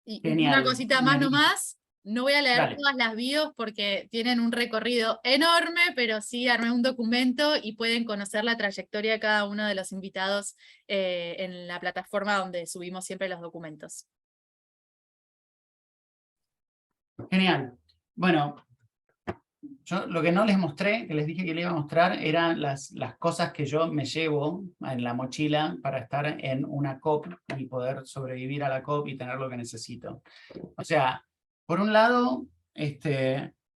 Y Genial. una cosita más nomás. No voy a leer Dale. todas las bios porque tienen un recorrido enorme, pero sí armé un documento y pueden conocer la trayectoria de cada uno de los invitados en la plataforma donde subimos siempre los documentos. Genial. Bueno, yo lo que no les mostré, que les dije que les iba a mostrar, eran las cosas que yo me llevo en la mochila para estar en una COP y poder sobrevivir a la COP y tener lo que necesito. O sea, por un lado,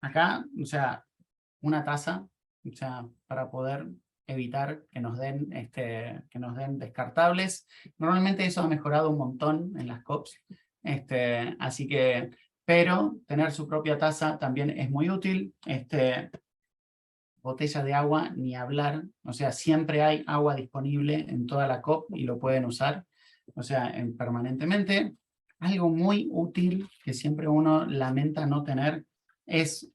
acá, o sea, una taza, o sea, para poder evitar que nos den descartables. Normalmente eso ha mejorado un montón en las COPs, así que, pero tener su propia taza también es muy útil. Botella de agua, ni hablar, o sea, siempre hay agua disponible en toda la COP y lo pueden usar, o sea, permanentemente. Algo muy útil que siempre uno lamenta no tener es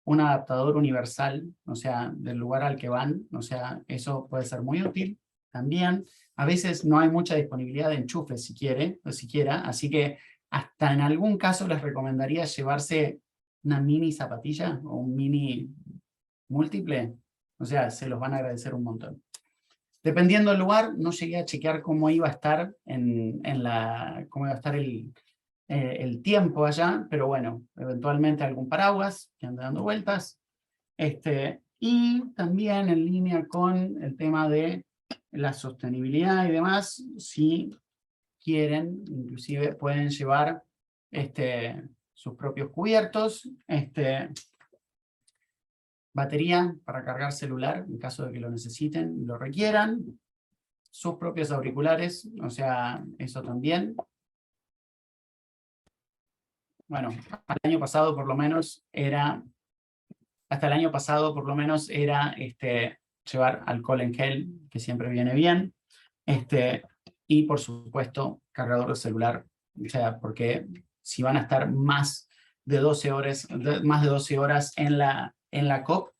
un adaptador universal, o sea, del lugar al que van, o sea, eso puede ser muy útil también. A veces no hay mucha disponibilidad de enchufes siquiera, así que hasta en algún caso les recomendaría llevarse una mini zapatilla o un mini múltiple, o sea, se los van a agradecer un montón. Dependiendo del lugar, no llegué a chequear cómo iba a estar cómo iba a estar el tiempo allá, pero bueno, eventualmente algún paraguas que ande dando vueltas. Y también en línea con el tema de la sostenibilidad y demás, si quieren, inclusive pueden llevar sus propios cubiertos, batería para cargar celular en caso de que lo necesiten y lo requieran, sus propios auriculares, o sea, eso también. Bueno, hasta el año pasado por lo menos era llevar alcohol en gel, que siempre viene bien, y por supuesto cargador de celular, o sea, porque si van a estar más de 12 horas en la COP,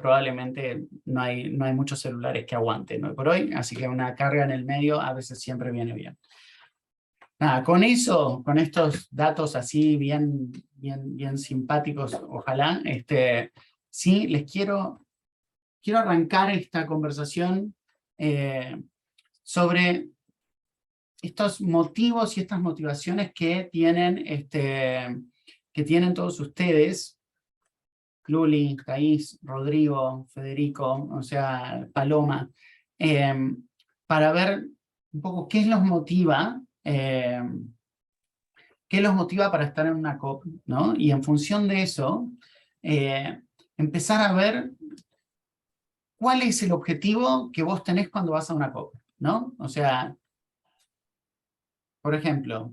probablemente no hay muchos celulares que aguanten, ¿no? Por hoy, así que una carga en el medio a veces siempre viene bien. Nada, con eso, con estos datos así bien simpáticos, ojalá, sí, les quiero arrancar esta conversación sobre estos motivos y estas motivaciones que tienen todos ustedes, Luli, Thais, Rodrigo, Federico, o sea, Paloma, para ver un poco qué los motiva para estar en una COP, ¿no? Y en función de eso, empezar a ver cuál es el objetivo que vos tenés cuando vas a una COP, ¿no? O sea, por ejemplo,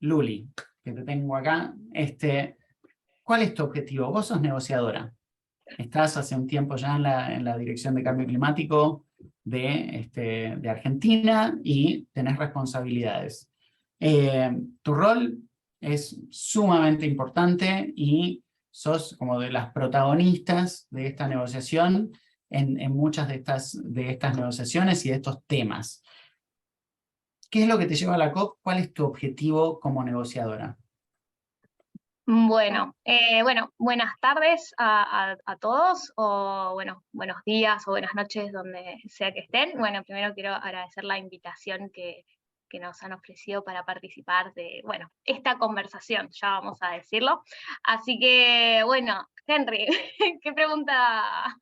Luli, que te tengo acá, ¿cuál es tu objetivo? Vos sos negociadora. Estás hace un tiempo ya en la Dirección de Cambio Climático de Argentina y tenés responsabilidades. Tu rol es sumamente importante y sos como de las protagonistas de esta negociación en muchas de estas negociaciones y de estos temas. ¿Qué es lo que te lleva a la COP? ¿Cuál es tu objetivo como negociadora? Bueno, buenas tardes a todos, o bueno, buenos días o buenas noches donde sea que estén. Bueno, primero quiero agradecer la invitación que nos han ofrecido para participar de, bueno, esta conversación, ya vamos a decirlo. Así que, bueno, Henry, qué pregunta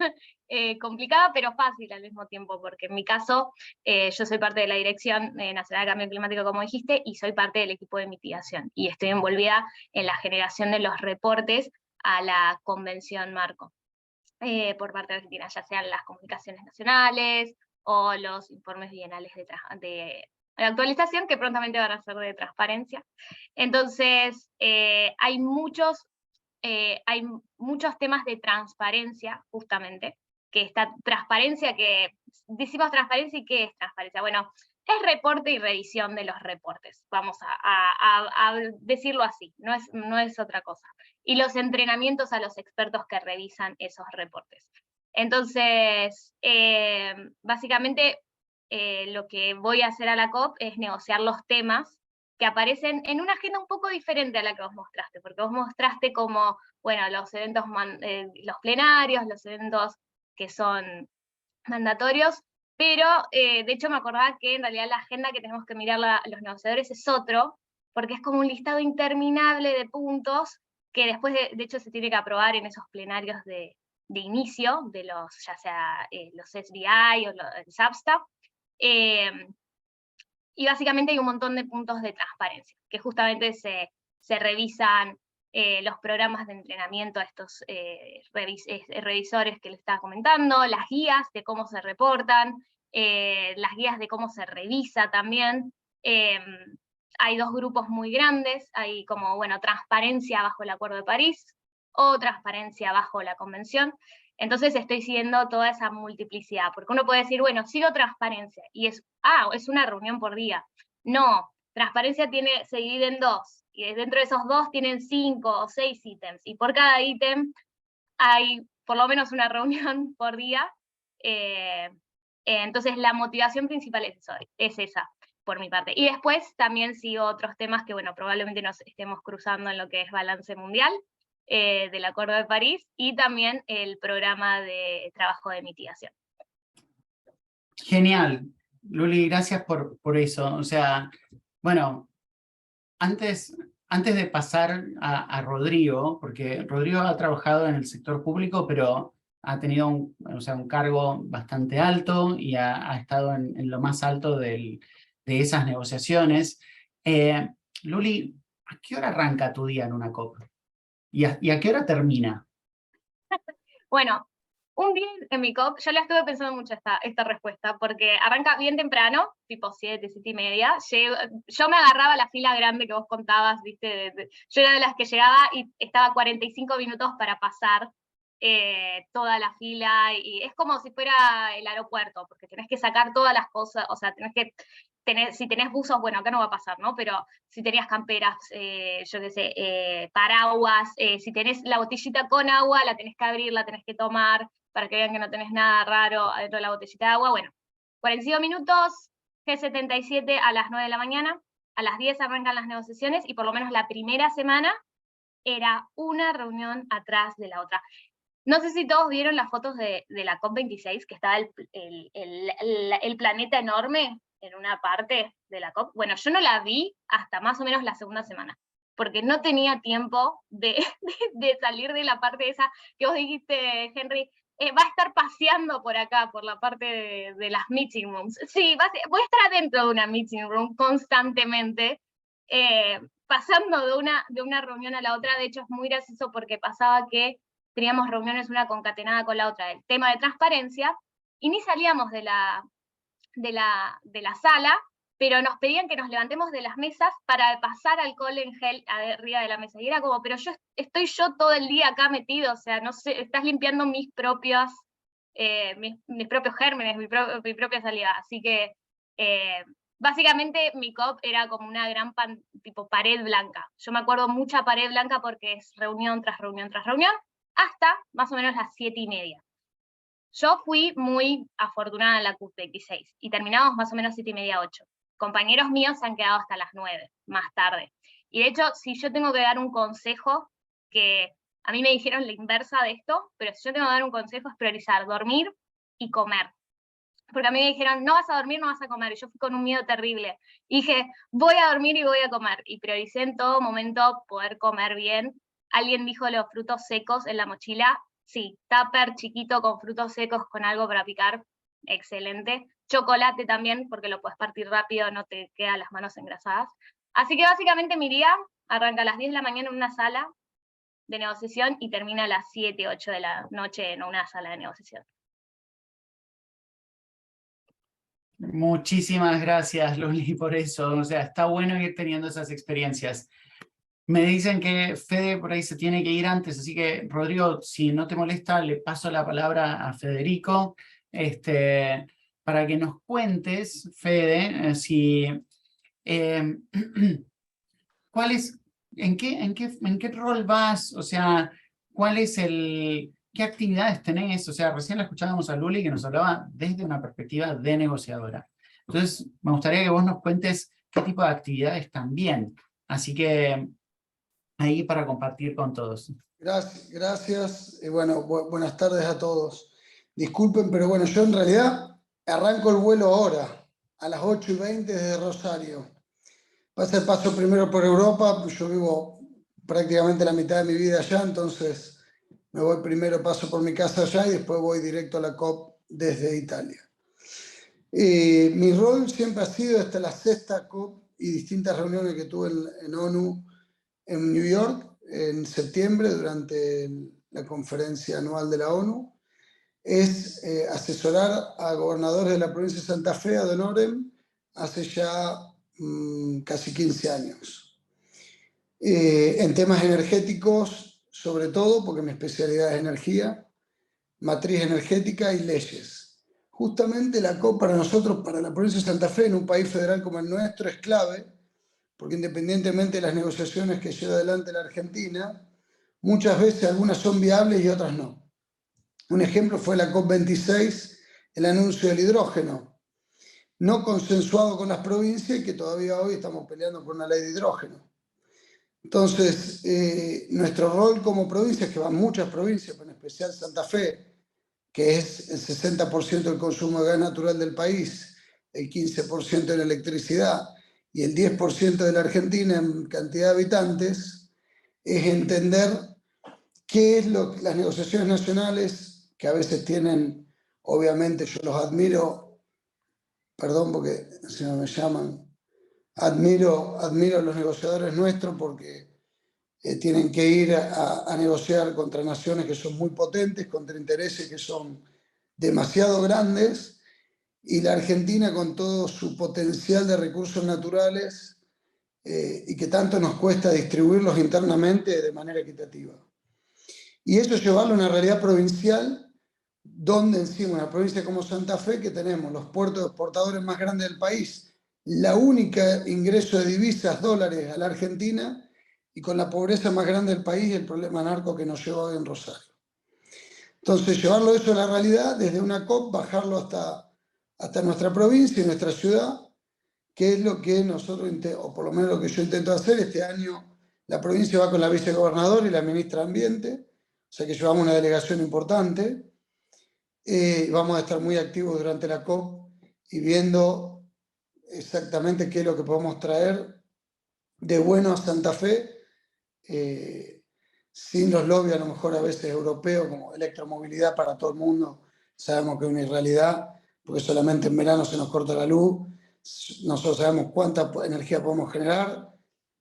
complicada pero fácil al mismo tiempo, porque en mi caso yo soy parte de la Dirección Nacional de Cambio Climático, como dijiste, y soy parte del equipo de mitigación, y estoy envolvida en la generación de los reportes a la Convención Marco por parte de Argentina, ya sean las comunicaciones nacionales o los informes bienales de actualización, que prontamente van a ser de transparencia. Entonces, hay muchos temas de transparencia, justamente, que esta transparencia, que decimos transparencia, ¿y qué es transparencia? Bueno, es reporte y revisión de los reportes, vamos a decirlo así, no es otra cosa. Y los entrenamientos a los expertos que revisan esos reportes. Entonces, básicamente, lo que voy a hacer a la COP es negociar los temas que aparecen en una agenda un poco diferente a la que vos mostraste, porque vos mostraste como, bueno, los eventos, los plenarios, los eventos que son mandatorios, pero de hecho me acordaba que en realidad la agenda que tenemos que mirar los negociadores es otro, porque es como un listado interminable de puntos que después de hecho se tiene que aprobar en esos plenarios de inicio, de los, ya sea los SBI o el SABSTA, y básicamente hay un montón de puntos de transparencia, que justamente se revisan los programas de entrenamiento a estos revisores que les estaba comentando, las guías de cómo se reportan, las guías de cómo se revisa también. Hay dos grupos muy grandes, hay como, bueno, transparencia bajo el Acuerdo de París o transparencia bajo la Convención. Entonces estoy siguiendo toda esa multiplicidad, porque uno puede decir, bueno, sigo transparencia, y es una reunión por día. No, transparencia se divide en dos, y dentro de esos dos tienen 5 o 6 ítems, y por cada ítem hay por lo menos una reunión por día. Entonces la motivación principal es esa, por mi parte. Y después también sigo otros temas que, bueno, probablemente nos estemos cruzando en lo que es balance mundial, del Acuerdo de París, y también el programa de trabajo de mitigación. Genial, Luli, gracias por eso. O sea, bueno, antes de pasar a Rodrigo, porque Rodrigo ha trabajado en el sector público, pero ha tenido un cargo bastante alto y ha estado en lo más alto de esas negociaciones. Luli, ¿a qué hora arranca tu día en una COP? ¿Y a qué hora termina? Bueno, un día en mi COP, yo la estuve pensando mucho esta respuesta, porque arranca bien temprano, tipo 7, 7:30. Yo me agarraba la fila grande que vos contabas, ¿viste? Yo era de las que llegaba y estaba 45 minutos para pasar toda la fila, y es como si fuera el aeropuerto, porque tenés que sacar todas las cosas, o sea, tenés que si tenés buzos, bueno, acá no va a pasar, ¿no? Pero si tenías camperas, yo qué sé, paraguas, si tenés la botellita con agua, la tenés que abrir, la tenés que tomar, para que vean que no tenés nada raro adentro de la botellita de agua. Bueno, 45 minutos, G77 a las 9 de la mañana, a las 10 arrancan las negociaciones, y por lo menos la primera semana era una reunión atrás de la otra. No sé si todos vieron las fotos de la COP26, que estaba el planeta enorme en una parte de la COP. Bueno, yo no la vi hasta más o menos la segunda semana, porque no tenía tiempo de salir de la parte esa que vos dijiste, Henry, va a estar paseando por acá, por la parte de las meeting rooms. Sí, voy a estar adentro de una meeting room constantemente, pasando de una reunión a la otra. De hecho, es muy gracioso porque pasaba que teníamos reuniones una concatenada con la otra, el tema de transparencia, y ni salíamos de la sala, pero nos pedían que nos levantemos de las mesas para pasar alcohol en gel arriba de la mesa. Y era como, pero estoy yo todo el día acá metido, o sea, no sé, estás limpiando mis propios gérmenes, mi propia saliva. Así que básicamente mi COP era como una gran tipo pared blanca. Yo me acuerdo mucha pared blanca porque es reunión tras reunión tras reunión, hasta más o menos las 7:30. Yo fui muy afortunada en la COP26 y terminamos más o menos 7:30, 8. Compañeros míos se han quedado hasta las 9, más tarde. Y de hecho, si yo tengo que dar un consejo, que a mí me dijeron la inversa de esto, pero si yo tengo que dar un consejo es priorizar dormir y comer. Porque a mí me dijeron, no vas a dormir, no vas a comer. Y yo fui con un miedo terrible. Y dije, voy a dormir y voy a comer. Y prioricé en todo momento poder comer bien. Alguien dijo los frutos secos en la mochila. Sí, tupper chiquito con frutos secos, con algo para picar, excelente. Chocolate también, porque lo puedes partir rápido, no te quedan las manos engrasadas. Así que básicamente mi día arranca a las 10 de la mañana en una sala de negociación y termina a las 7, 8 de la noche en una sala de negociación. Muchísimas gracias, Luli, por eso. O sea, está bueno ir teniendo esas experiencias. Me dicen que Fede por ahí se tiene que ir antes, así que, Rodrigo, si no te molesta, le paso la palabra a Federico, para que nos cuentes, Fede, en qué rol vas, o sea, qué actividades tenés, o sea, recién la escuchábamos a Luli que nos hablaba desde una perspectiva de negociadora. Entonces, me gustaría que vos nos cuentes qué tipo de actividades también. Así que ahí para compartir con todos. Gracias. Bueno, buenas tardes a todos. Disculpen, pero bueno, yo en realidad arranco el vuelo ahora, a las 8:20 desde Rosario. Va a ser paso primero por Europa, yo vivo prácticamente la mitad de mi vida allá, entonces me voy primero, paso por mi casa allá y después voy directo a la COP desde Italia. Mi rol siempre ha sido, hasta la 6ª COP y distintas reuniones que tuve en ONU en New York en septiembre durante la conferencia anual de la ONU, es asesorar a gobernadores de la provincia de Santa Fe, ad honorem, hace ya casi 15 años. En temas energéticos, sobre todo, porque mi especialidad es energía, matriz energética y leyes. Justamente la COP para nosotros, para la provincia de Santa Fe, en un país federal como el nuestro, es clave, porque independientemente de las negociaciones que lleva adelante la Argentina, muchas veces algunas son viables y otras no. Un ejemplo fue la COP26, el anuncio del hidrógeno, no consensuado con las provincias y que todavía hoy estamos peleando por una ley de hidrógeno. Entonces, nuestro rol como provincia, es que van muchas provincias, pero en especial Santa Fe, que es el 60% del consumo de gas natural del país, el 15% en electricidad y el 10% de la Argentina en cantidad de habitantes, es entender qué es las negociaciones nacionales, que a veces tienen, obviamente yo los admiro, perdón porque si no me llaman, admiro a los negociadores nuestros porque tienen que ir a negociar contra naciones que son muy potentes, contra intereses que son demasiado grandes, y la Argentina con todo su potencial de recursos naturales y que tanto nos cuesta distribuirlos internamente de manera equitativa. Y eso llevarlo a una realidad provincial donde encima una provincia como Santa Fe, que tenemos los puertos exportadores más grandes del país, la única ingreso de divisas, dólares, a la Argentina, y con la pobreza más grande del país y el problema narco que nos llevó en Rosario. Entonces, llevarlo eso a la realidad, desde una COP, bajarlo hasta nuestra provincia y nuestra ciudad, que es lo que nosotros, o por lo menos lo que yo intento hacer este año. La provincia va con la vicegobernadora y la ministra de Ambiente, o sea que llevamos una delegación importante. Vamos a estar muy activos durante la COP y viendo exactamente qué es lo que podemos traer de bueno a Santa Fe, sin los lobbies a lo mejor a veces europeos, como electromovilidad para todo el mundo. Sabemos que es una irrealidad, porque solamente en verano se nos corta la luz. Nosotros sabemos cuánta energía podemos generar,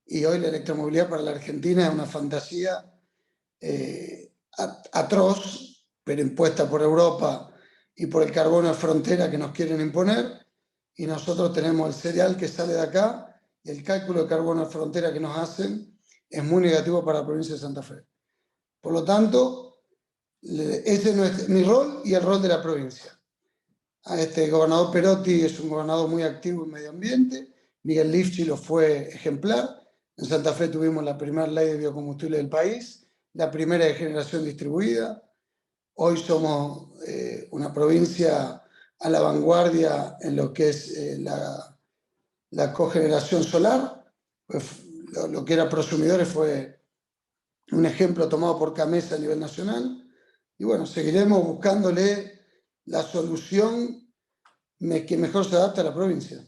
y hoy la electromovilidad para la Argentina es una fantasía atroz, pero impuesta por Europa y por el carbono de frontera que nos quieren imponer, y nosotros tenemos el cereal que sale de acá, y el cálculo de carbono de frontera que nos hacen es muy negativo para la provincia de Santa Fe. Por lo tanto, ese es mi rol y el rol de la provincia. El gobernador Perotti es un gobernador muy activo en medio ambiente, Miguel Lifchi lo fue ejemplar. En Santa Fe tuvimos la primera ley de biocombustible del país, la primera de generación distribuida. Hoy somos una provincia a la vanguardia en lo que es la cogeneración solar. Pues, lo que era Prosumidores fue un ejemplo tomado por Camesa a nivel nacional. Y bueno, seguiremos buscándole la solución que mejor se adapte a la provincia.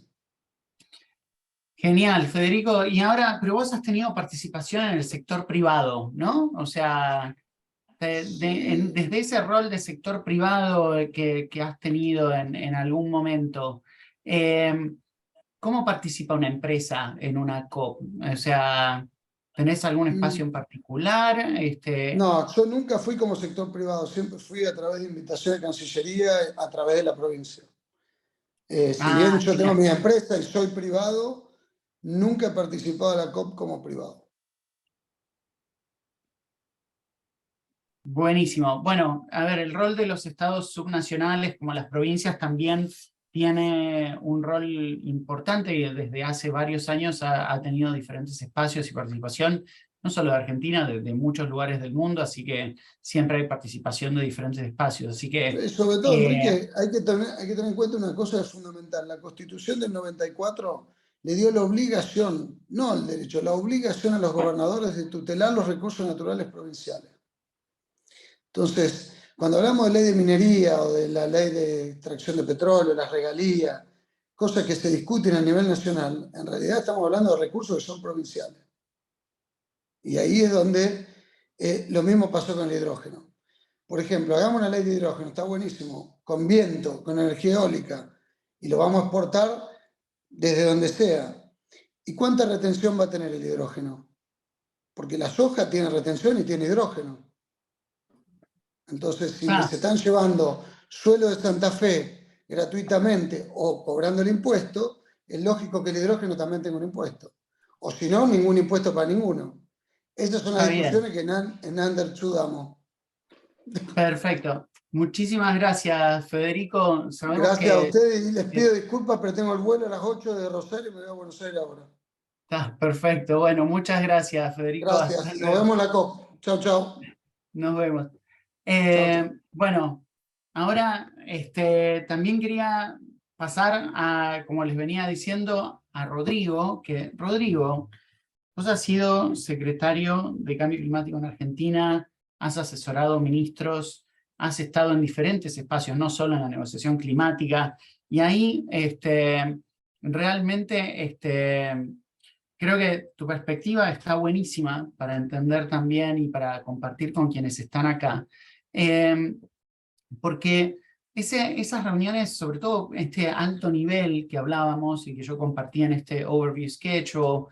Genial, Federico. Y ahora, pero vos has tenido participación en el sector privado, ¿no? O sea, desde ese rol de sector privado que has tenido en algún momento, ¿cómo participa una empresa en una COP? O sea, ¿tenés algún espacio en particular? No, yo nunca fui como sector privado, siempre fui a través de invitación de Cancillería, a través de la provincia. Si bien yo tengo mi empresa y soy privado, nunca he participado de la COP como privado. Buenísimo. Bueno, a ver, el rol de los estados subnacionales, como las provincias, también tiene un rol importante y desde hace varios años ha tenido diferentes espacios y participación, no solo de Argentina, de muchos lugares del mundo, así que siempre hay participación de diferentes espacios. Así que, sobre todo, Enrique, hay que tener en cuenta una cosa fundamental. La Constitución del 94 le dio la obligación, no el derecho, la obligación a los gobernadores de tutelar los recursos naturales provinciales. Entonces, cuando hablamos de ley de minería o de la ley de extracción de petróleo, las regalías, cosas que se discuten a nivel nacional, en realidad estamos hablando de recursos que son provinciales. Y ahí es donde lo mismo pasó con el hidrógeno. Por ejemplo, hagamos una ley de hidrógeno, está buenísimo, con viento, con energía eólica, y lo vamos a exportar desde donde sea. ¿Y cuánta retención va a tener el hidrógeno? Porque la soja tiene retención y tiene hidrógeno. Entonces, si se están llevando suelo de Santa Fe gratuitamente o cobrando el impuesto, es lógico que el hidrógeno también tenga un impuesto. O si no, ningún impuesto para ninguno. Esas son las discusiones que en Anderchud damos. Perfecto. Muchísimas gracias, Federico. Gracias a ustedes y les pido disculpas, pero tengo el vuelo a las 8 de Rosario y me voy a Buenos Aires ahora. Perfecto. Bueno, muchas gracias, Federico. Gracias. Nos vemos en la COP. Chau, chau. Nos vemos. Chau. Bueno, ahora también quería pasar a, como les venía diciendo, a Rodrigo, que Rodrigo, vos has sido secretario de Cambio Climático en Argentina, has asesorado ministros, has estado en diferentes espacios, no solo en la negociación climática, y ahí realmente creo que tu perspectiva está buenísima para entender también y para compartir con quienes están acá. Porque esas reuniones, sobre todo este alto nivel que hablábamos y que yo compartía en este overview schedule,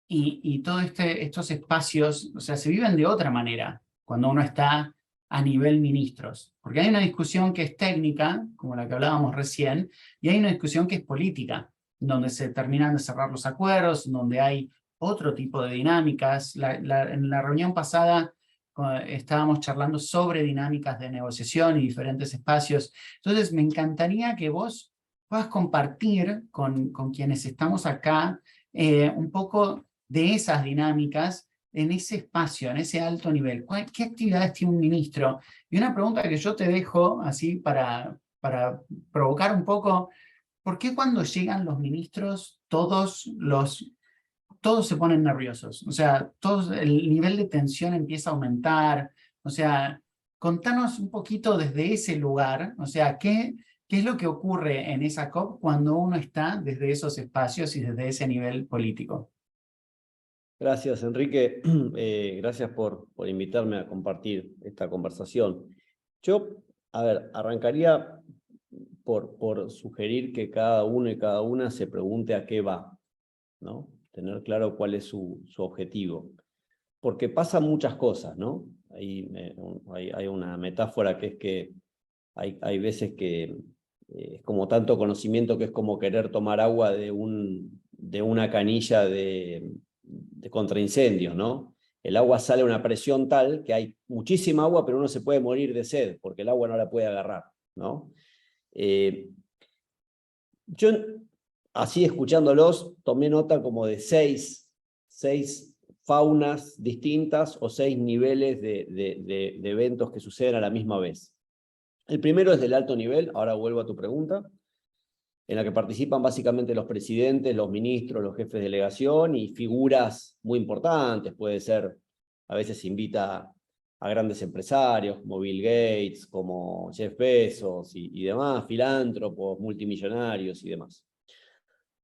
y todos estos espacios, o sea, se viven de otra manera cuando uno está a nivel ministros. Porque hay una discusión que es técnica, como la que hablábamos recién, y hay una discusión que es política, donde se terminan de cerrar los acuerdos, donde hay otro tipo de dinámicas. En la reunión pasada estábamos charlando sobre dinámicas de negociación y diferentes espacios. Entonces, me encantaría que vos puedas compartir con quienes estamos acá un poco de esas dinámicas en ese espacio, en ese alto nivel. ¿Qué actividades tiene un ministro? Y una pregunta que yo te dejo así para provocar un poco, ¿por qué cuando llegan los ministros todos se ponen nerviosos? O sea, el nivel de tensión empieza a aumentar. O sea, contanos un poquito desde ese lugar, o sea, ¿qué es lo que ocurre en esa COP cuando uno está desde esos espacios y desde ese nivel político? Gracias, Enrique. Gracias por invitarme a compartir esta conversación. Yo, a ver, arrancaría por sugerir que cada uno y cada una se pregunte a qué va, ¿no? Tener claro cuál es su objetivo. Porque pasan muchas cosas, ¿no? Hay una metáfora que es que hay veces que es como tanto conocimiento que es como querer tomar agua de una canilla de contraincendios, ¿no? El agua sale a una presión tal que hay muchísima agua, pero uno se puede morir de sed porque el agua no la puede agarrar, ¿no? Yo, así escuchándolos, tomé nota como de seis faunas distintas o 6 niveles de eventos que suceden a la misma vez. El primero es del alto nivel, ahora vuelvo a tu pregunta, en la que participan básicamente los presidentes, los ministros, los jefes de delegación y figuras muy importantes. Puede ser, a veces se invita a grandes empresarios como Bill Gates, como Jeff Bezos y demás, filántropos, multimillonarios y demás.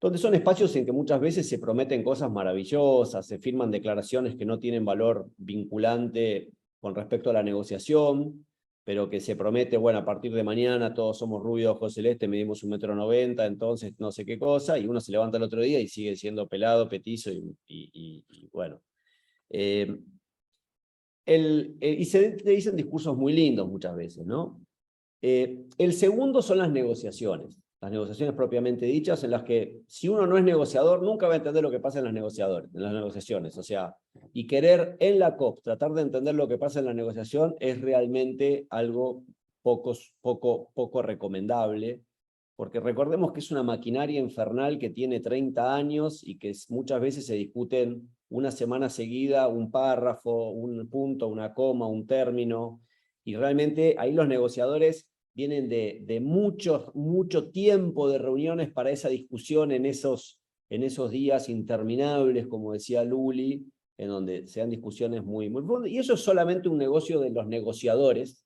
Donde son espacios en que muchas veces se prometen cosas maravillosas, se firman declaraciones que no tienen valor vinculante con respecto a la negociación, pero que se promete, bueno, a partir de mañana todos somos rubios, ojos celestes, medimos 1,90 m, entonces no sé qué cosa, y uno se levanta el otro día y sigue siendo pelado, petizo, y bueno. Y se dicen discursos muy lindos muchas veces, ¿no? El segundo son las negociaciones propiamente dichas, en las que si uno no es negociador, nunca va a entender lo que pasa en las negociaciones. O sea, y querer en la COP tratar de entender lo que pasa en la negociación es realmente algo poco recomendable, porque recordemos que es una maquinaria infernal que tiene 30 años y que muchas veces se discuten una semana seguida un párrafo, un punto, una coma, un término, y realmente ahí los negociadores vienen de mucho tiempo de reuniones para esa discusión en esos días interminables, como decía Luli, en donde se dan discusiones muy profundas. Y eso es solamente un negocio de los negociadores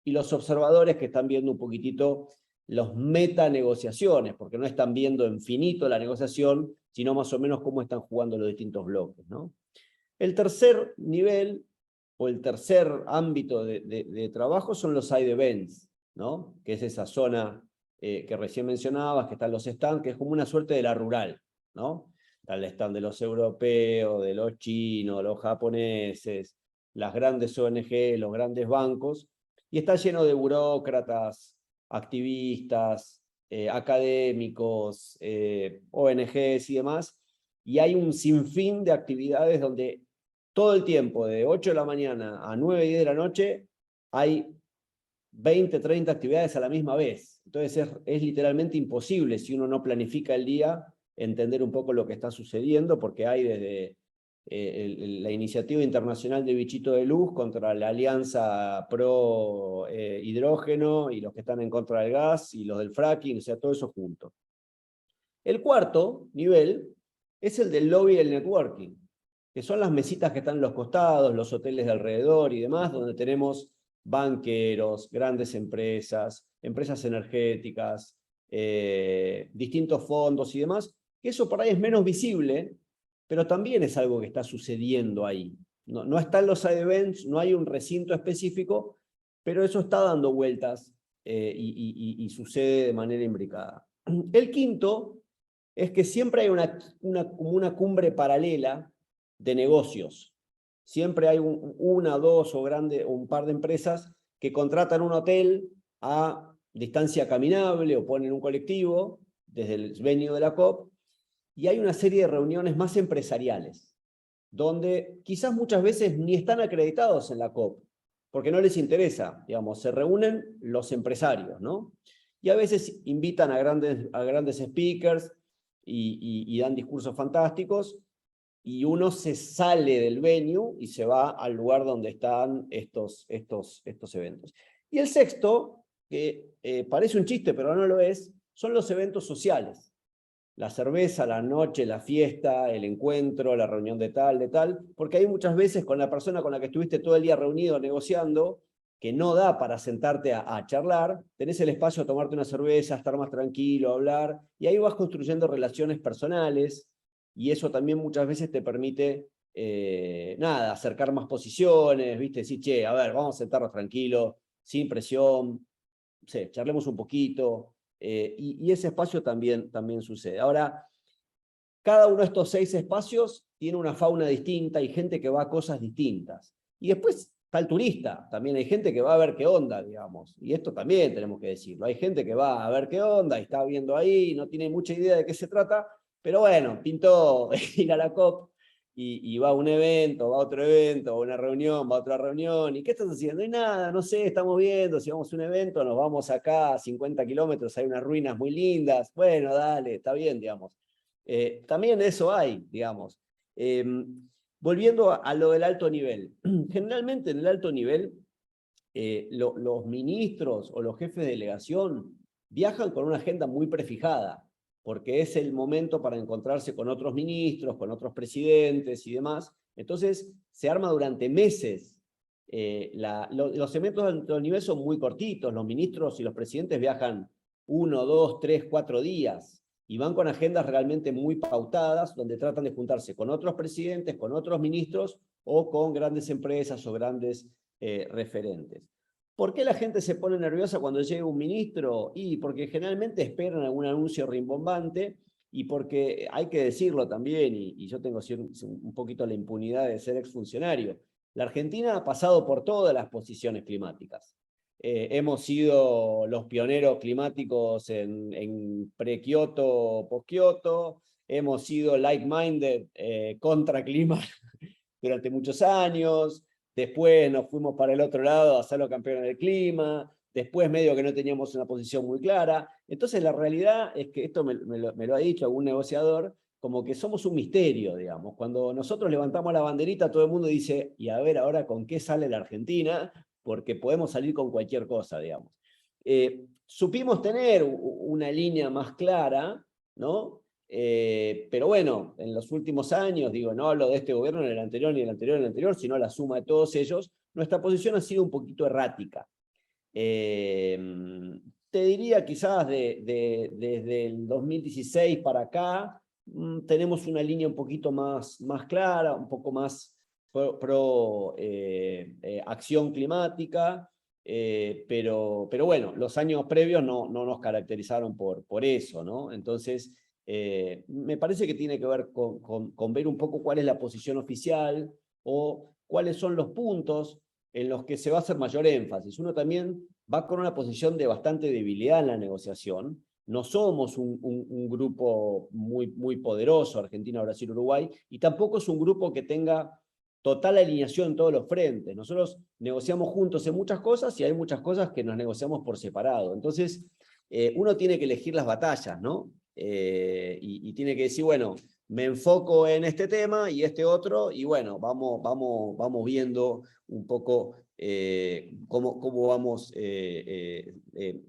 y los observadores que están viendo un poquitito los metanegociaciones, porque no están viendo infinito la negociación, sino más o menos cómo están jugando los distintos bloques, ¿no? El tercer nivel, o el tercer ámbito de trabajo son los side events, ¿no? Que es esa zona que recién mencionabas, que están los stands, que es como una suerte de la rural, ¿no? Está el stand de los europeos, de los chinos, los japoneses, las grandes ONG, los grandes bancos, y está lleno de burócratas, activistas, académicos, ONGs y demás, y hay un sinfín de actividades donde todo el tiempo, de 8 de la mañana a 9, 10 de la noche, hay 20, 30 actividades a la misma vez. Entonces es literalmente imposible, si uno no planifica el día, entender un poco lo que está sucediendo, porque hay desde la iniciativa internacional de Bichito de Luz contra la alianza pro hidrógeno, y los que están en contra del gas, y los del fracking, o sea, todo eso junto. El cuarto nivel es el del lobby y el networking, que son las mesitas que están en los costados, los hoteles de alrededor y demás, donde tenemos banqueros, grandes empresas, empresas energéticas, distintos fondos y demás, que eso por ahí es menos visible, pero también es algo que está sucediendo ahí. No están los side events, no hay un recinto específico, pero eso está dando vueltas y sucede de manera imbricada. El quinto es que siempre hay como una cumbre paralela de negocios. Siempre hay una, dos o un par de empresas que contratan un hotel a distancia caminable o ponen un colectivo desde el venue de la COP, y hay una serie de reuniones más empresariales, donde quizás muchas veces ni están acreditados en la COP, porque no les interesa, digamos, se reúnen los empresarios, ¿no? Y a veces invitan a grandes speakers y dan discursos fantásticos, y uno se sale del venue y se va al lugar donde están estos eventos. Y el sexto, que parece un chiste, pero no lo es, son los eventos sociales. La cerveza, la noche, la fiesta, el encuentro, la reunión de tal, porque hay muchas veces con la persona con la que estuviste todo el día reunido negociando, que no da para sentarte a charlar, tenés el espacio a tomarte una cerveza, a estar más tranquilo, a hablar, y ahí vas construyendo relaciones personales, y eso también muchas veces te permite, acercar más posiciones, ¿viste? Decir, che, a ver, vamos a sentarnos tranquilos, sin presión, sí, charlemos un poquito, y ese espacio también sucede. Ahora, cada uno de estos 6 espacios tiene una fauna distinta, hay gente que va a cosas distintas. Y después está el turista, también hay gente que va a ver qué onda, digamos. Y esto también tenemos que decirlo. Hay gente que va a ver qué onda y está viendo ahí, no tiene mucha idea de qué se trata, pero bueno, pintó ir a la COP y va a un evento, va a otro evento, va a una reunión, va a otra reunión. ¿Y qué estás haciendo? Y nada, no sé, estamos viendo, si vamos a un evento, nos vamos acá a 50 kilómetros, hay unas ruinas muy lindas. Bueno, dale, está bien, digamos. También eso hay, digamos. Volviendo a lo del alto nivel. Generalmente en el alto nivel, los ministros o los jefes de delegación viajan con una agenda muy prefijada, porque es el momento para encontrarse con otros ministros, con otros presidentes y demás. Entonces, se arma durante meses. Los eventos de alto nivel son muy cortitos. Los ministros y los presidentes viajan 1, 2, 3, 4 días y van con agendas realmente muy pautadas, donde tratan de juntarse con otros presidentes, con otros ministros o con grandes empresas o grandes referentes. ¿Por qué la gente se pone nerviosa cuando llega un ministro? Y porque generalmente esperan algún anuncio rimbombante, y porque hay que decirlo también, y yo tengo un poquito la impunidad de ser exfuncionario, la Argentina ha pasado por todas las posiciones climáticas. Hemos sido los pioneros climáticos en pre-Kioto, post-Kioto, hemos sido like-minded contra clima durante muchos años. Después nos fuimos para el otro lado a ser los campeones del clima, después medio que no teníamos una posición muy clara. Entonces la realidad es que esto me lo ha dicho algún negociador, como que somos un misterio, digamos. Cuando nosotros levantamos la banderita, todo el mundo dice, y a ver ahora con qué sale la Argentina, porque podemos salir con cualquier cosa, digamos. Supimos tener una línea más clara, ¿no? Pero bueno, en los últimos años, digo, no hablo de este gobierno, ni el anterior, ni el anterior, ni el anterior, sino la suma de todos ellos, nuestra posición ha sido un poquito errática. Te diría quizás desde el 2016 para acá, tenemos una línea un poquito más clara, un poco más pro acción climática, pero bueno, los años previos no nos caracterizaron por eso, ¿no? Entonces, me parece que tiene que ver con ver un poco cuál es la posición oficial o cuáles son los puntos en los que se va a hacer mayor énfasis. Uno también va con una posición de bastante debilidad en la negociación. No somos un grupo muy poderoso, Argentina, Brasil, Uruguay, y tampoco es un grupo que tenga total alineación en todos los frentes. Nosotros negociamos juntos en muchas cosas y hay muchas cosas que nos negociamos por separado. Entonces, uno tiene que elegir las batallas, ¿no? Y tiene que decir, bueno, me enfoco en este tema y este otro, y bueno, vamos viendo un poco cómo vamos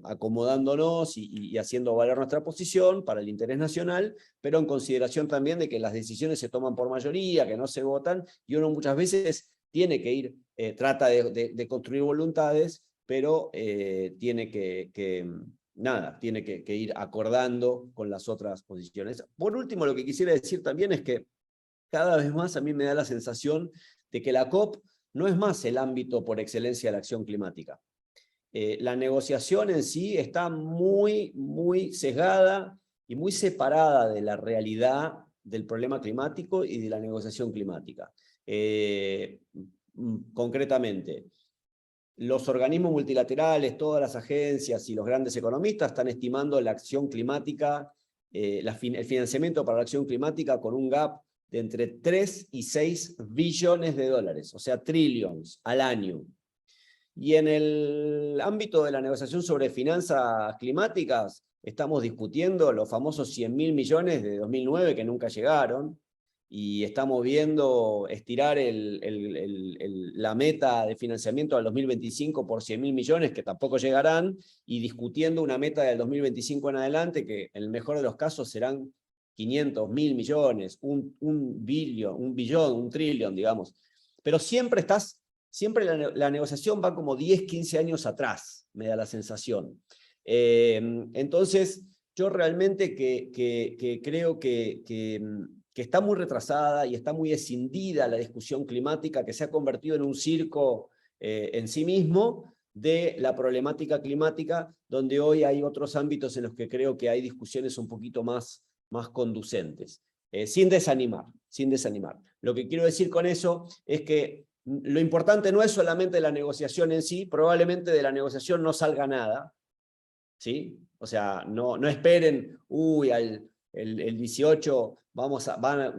acomodándonos y haciendo valer nuestra posición para el interés nacional, pero en consideración también de que las decisiones se toman por mayoría, que no se votan, y uno muchas veces tiene que ir, trata de construir voluntades, pero tiene tiene que ir acordando con las otras posiciones. Por último, lo que quisiera decir también es que cada vez más a mí me da la sensación de que la COP no es más el ámbito por excelencia de la acción climática. la negociación en sí está muy, muy sesgada y muy separada de la realidad del problema climático y de la negociación climática. Concretamente, los organismos multilaterales, todas las agencias y los grandes economistas están estimando la acción climática, el financiamiento para la acción climática con un gap de entre 3 y 6 billones de dólares, o sea, trillions al año. Y en el ámbito de la negociación sobre finanzas climáticas, estamos discutiendo los famosos 100.000 millones de 2009 que nunca llegaron, y estamos viendo estirar la meta de financiamiento al 2025 por 100.000 millones, que tampoco llegarán, y discutiendo una meta del 2025 en adelante, que en el mejor de los casos serán 500.000 millones, un billón, un trillón, digamos. Pero siempre la negociación va como 10, 15 años atrás, me da la sensación. Entonces, yo realmente creo que está muy retrasada y está muy escindida la discusión climática, que se ha convertido en un circo en sí mismo de la problemática climática, donde hoy hay otros ámbitos en los que creo que hay discusiones un poquito más conducentes. Sin desanimar. Lo que quiero decir con eso es que lo importante no es solamente la negociación en sí, probablemente de la negociación no salga nada, ¿sí? O sea, no esperen, el 18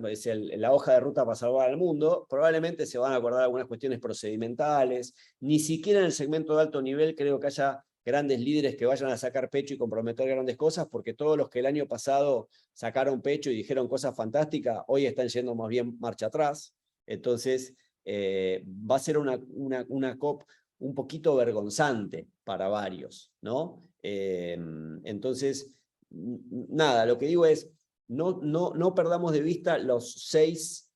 es la hoja de ruta para salvar al mundo. Probablemente se van a acordar algunas cuestiones procedimentales. Ni siquiera en el segmento de alto nivel creo que haya grandes líderes que vayan a sacar pecho y comprometer grandes cosas, porque todos los que el año pasado sacaron pecho y dijeron cosas fantásticas, hoy están yendo más bien marcha atrás. Entonces, va a ser una COP un poquito vergonzante para varios, ¿no? Entonces, nada, lo que digo es, no perdamos de vista los seis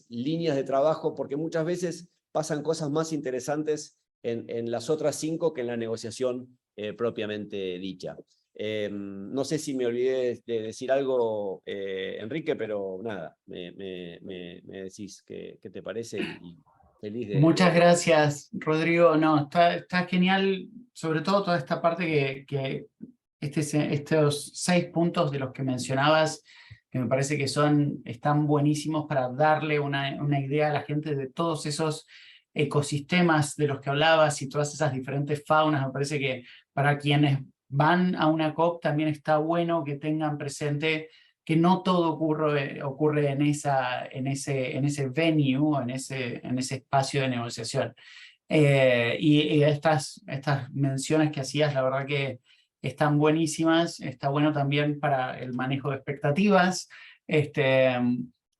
líneas de trabajo, porque muchas veces pasan cosas más interesantes en las otras 5 que en la negociación propiamente dicha. No sé si me olvidé de decir algo, Enrique, pero nada, me decís qué te parece, y feliz de... Muchas gracias, Rodrigo. No, está genial, sobre todo toda esta parte que estos 6 puntos de los que mencionabas, que me parece que están buenísimos para darle una idea a la gente de todos esos ecosistemas de los que hablabas y todas esas diferentes faunas. Me parece que para quienes van a una COP también está bueno que tengan presente que no todo ocurre en ese venue, en ese espacio de negociación. Y estas menciones que hacías, la verdad que están buenísimas. Está bueno también para el manejo de expectativas,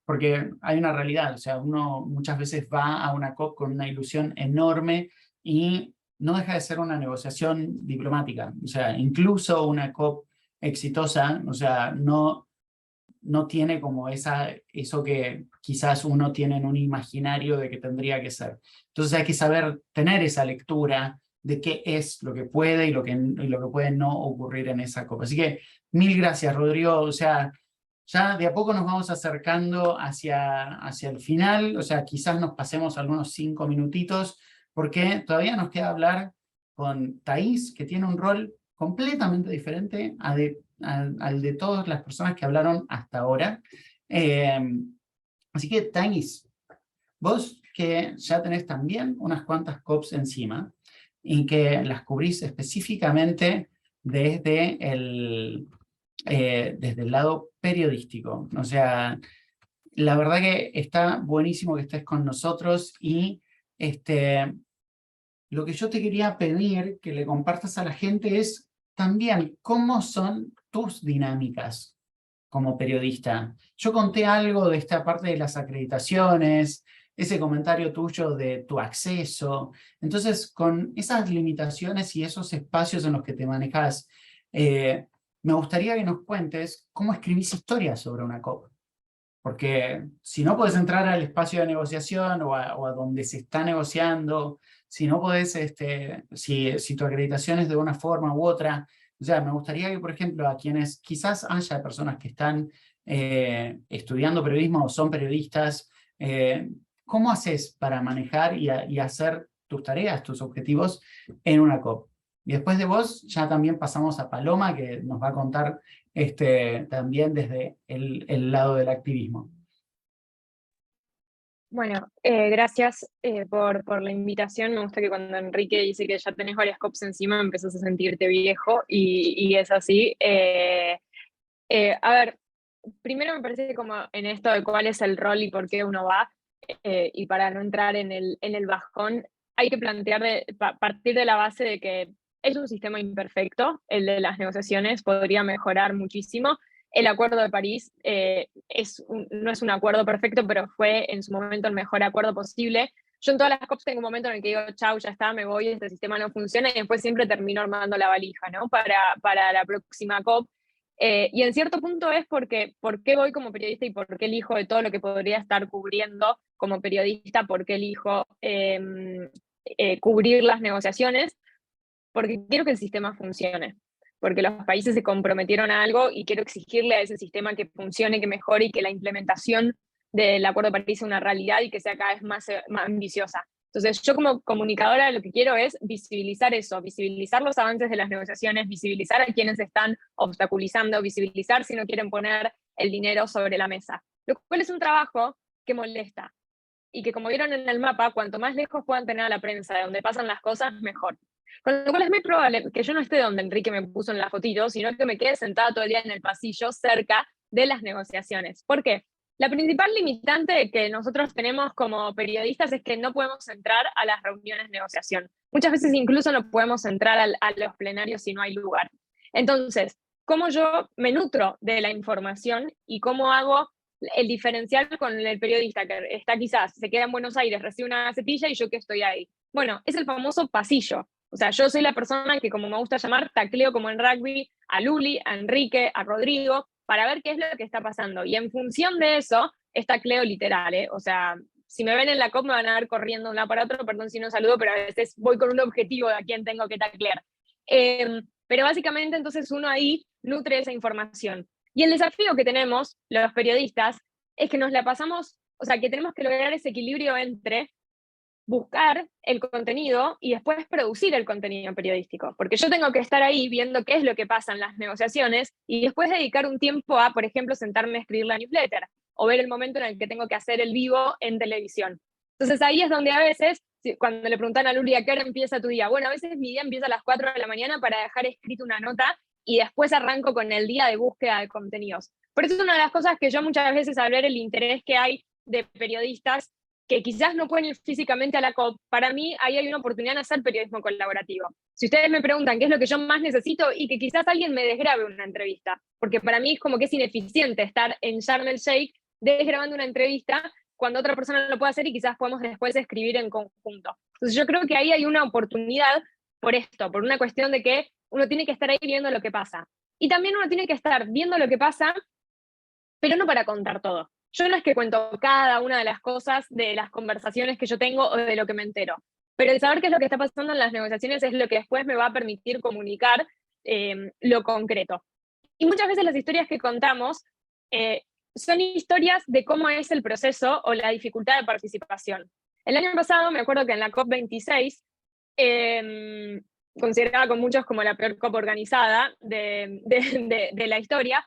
porque hay una realidad, o sea, uno muchas veces va a una COP con una ilusión enorme y no deja de ser una negociación diplomática. O sea, incluso una COP exitosa, o sea, no tiene como eso que quizás uno tiene en un imaginario de que tendría que ser. Entonces hay que saber tener esa lectura de qué es lo que puede y lo que puede no ocurrir en esa COP. Así que mil gracias, Rodrigo. O sea, ya de a poco nos vamos acercando hacia el final. O sea, quizás nos pasemos algunos 5 minutitos, porque todavía nos queda hablar con Thais, que tiene un rol completamente diferente al de todas las personas que hablaron hasta ahora. Así que, Thais, vos que ya tenés también unas cuantas COPs encima y que las cubrís específicamente desde el lado periodístico. O sea, la verdad que está buenísimo que estés con nosotros, y lo que yo te quería pedir que le compartas a la gente es también cómo son tus dinámicas como periodista. Yo conté algo de esta parte de las acreditaciones, ese comentario tuyo de tu acceso. Entonces, con esas limitaciones y esos espacios en los que te manejas, me gustaría que nos cuentes cómo escribís historias sobre una COP. Porque si no podés entrar al espacio de negociación o a donde se está negociando, si no podés, si tu acreditación es de una forma u otra. O sea, me gustaría que, por ejemplo, a quienes quizás haya personas que están estudiando periodismo o son periodistas, ¿cómo haces para manejar y hacer tus tareas, tus objetivos en una COP. Y después de vos ya también pasamos a Paloma, que nos va a contar también desde el lado del activismo. Bueno, gracias por la invitación. Me gusta que cuando Enrique dice que ya tenés varias COPs encima, empezás a sentirte viejo, y es así. A ver, primero me parece como en esto de cuál es el rol y por qué uno va, y para no entrar en el bajón, hay que partir de la base de que es un sistema imperfecto, el de las negociaciones, podría mejorar muchísimo. El Acuerdo de París no es un acuerdo perfecto, pero fue en su momento el mejor acuerdo posible. Yo en todas las COPs tengo un momento en el que digo, chau, ya está, me voy, este sistema no funciona, y después siempre termino armando la valija, ¿no? Para la próxima COP. Y en cierto punto es por qué voy como periodista y por qué elijo, de todo lo que podría estar cubriendo como periodista, por qué elijo cubrir las negociaciones, porque quiero que el sistema funcione, porque los países se comprometieron a algo y quiero exigirle a ese sistema que funcione, que mejore, y que la implementación del Acuerdo de París sea una realidad y que sea cada vez más ambiciosa. Entonces, yo como comunicadora lo que quiero es visibilizar eso, visibilizar los avances de las negociaciones, visibilizar a quienes están obstaculizando, visibilizar si no quieren poner el dinero sobre la mesa. Lo cual es un trabajo que molesta, y que, como vieron en el mapa, cuanto más lejos puedan tener a la prensa de donde pasan las cosas, mejor. Con lo cual es muy probable que yo no esté donde Enrique me puso en la fotito, sino que me quede sentada todo el día en el pasillo cerca de las negociaciones. ¿Por qué? La principal limitante que nosotros tenemos como periodistas es que no podemos entrar a las reuniones de negociación. Muchas veces incluso no podemos entrar a los plenarios si no hay lugar. Entonces, ¿cómo yo me nutro de la información y cómo hago el diferencial con el periodista que está quizás, se queda en Buenos Aires, recibe una cepilla y yo que estoy ahí? Bueno, es el famoso pasillo. O sea, yo soy la persona que, como me gusta llamar, tacleo como en rugby a Luli, a Enrique, a Rodrigo, para ver qué es lo que está pasando. Y en función de eso, es tacleo literal, ¿eh? O sea, si me ven en la COP me van a ver corriendo de un lado para otro, perdón si no saludo, pero a veces voy con un objetivo de a quién tengo que taclear. Pero básicamente entonces uno ahí nutre esa información. Y el desafío que tenemos los periodistas es que nos la pasamos, o sea, que tenemos que lograr ese equilibrio entre buscar el contenido y después producir el contenido periodístico. Porque yo tengo que estar ahí viendo qué es lo que pasa en las negociaciones y después dedicar un tiempo a, por ejemplo, sentarme a escribir la newsletter o ver el momento en el que tengo que hacer el vivo en televisión. Entonces ahí es donde a veces, cuando le preguntan a Luli a qué hora empieza tu día, bueno, a veces mi día empieza a las 4 de la mañana para dejar escrita una nota y después arranco con el día de búsqueda de contenidos. Por eso es una de las cosas que yo muchas veces, al ver el interés que hay de periodistas que quizás no pueden ir físicamente a la COP, para mí ahí hay una oportunidad de hacer periodismo colaborativo. Si ustedes me preguntan qué es lo que yo más necesito, y que quizás alguien me desgrabe una entrevista, porque para mí es como que es ineficiente estar en Sharm el Sheikh desgrabando una entrevista cuando otra persona lo puede hacer y quizás podemos después escribir en conjunto. Entonces yo creo que ahí hay una oportunidad por esto, por una cuestión de que uno tiene que estar ahí viendo lo que pasa. Y también uno tiene que estar viendo lo que pasa, pero no para contar todo. Yo no es que cuento cada una de las cosas de las conversaciones que yo tengo o de lo que me entero, pero el saber qué es lo que está pasando en las negociaciones es lo que después me va a permitir comunicar lo concreto. Y muchas veces las historias que contamos son historias de cómo es el proceso o la dificultad de participación. El año pasado me acuerdo que en la COP26, considerada con muchos como la peor COP organizada de la historia,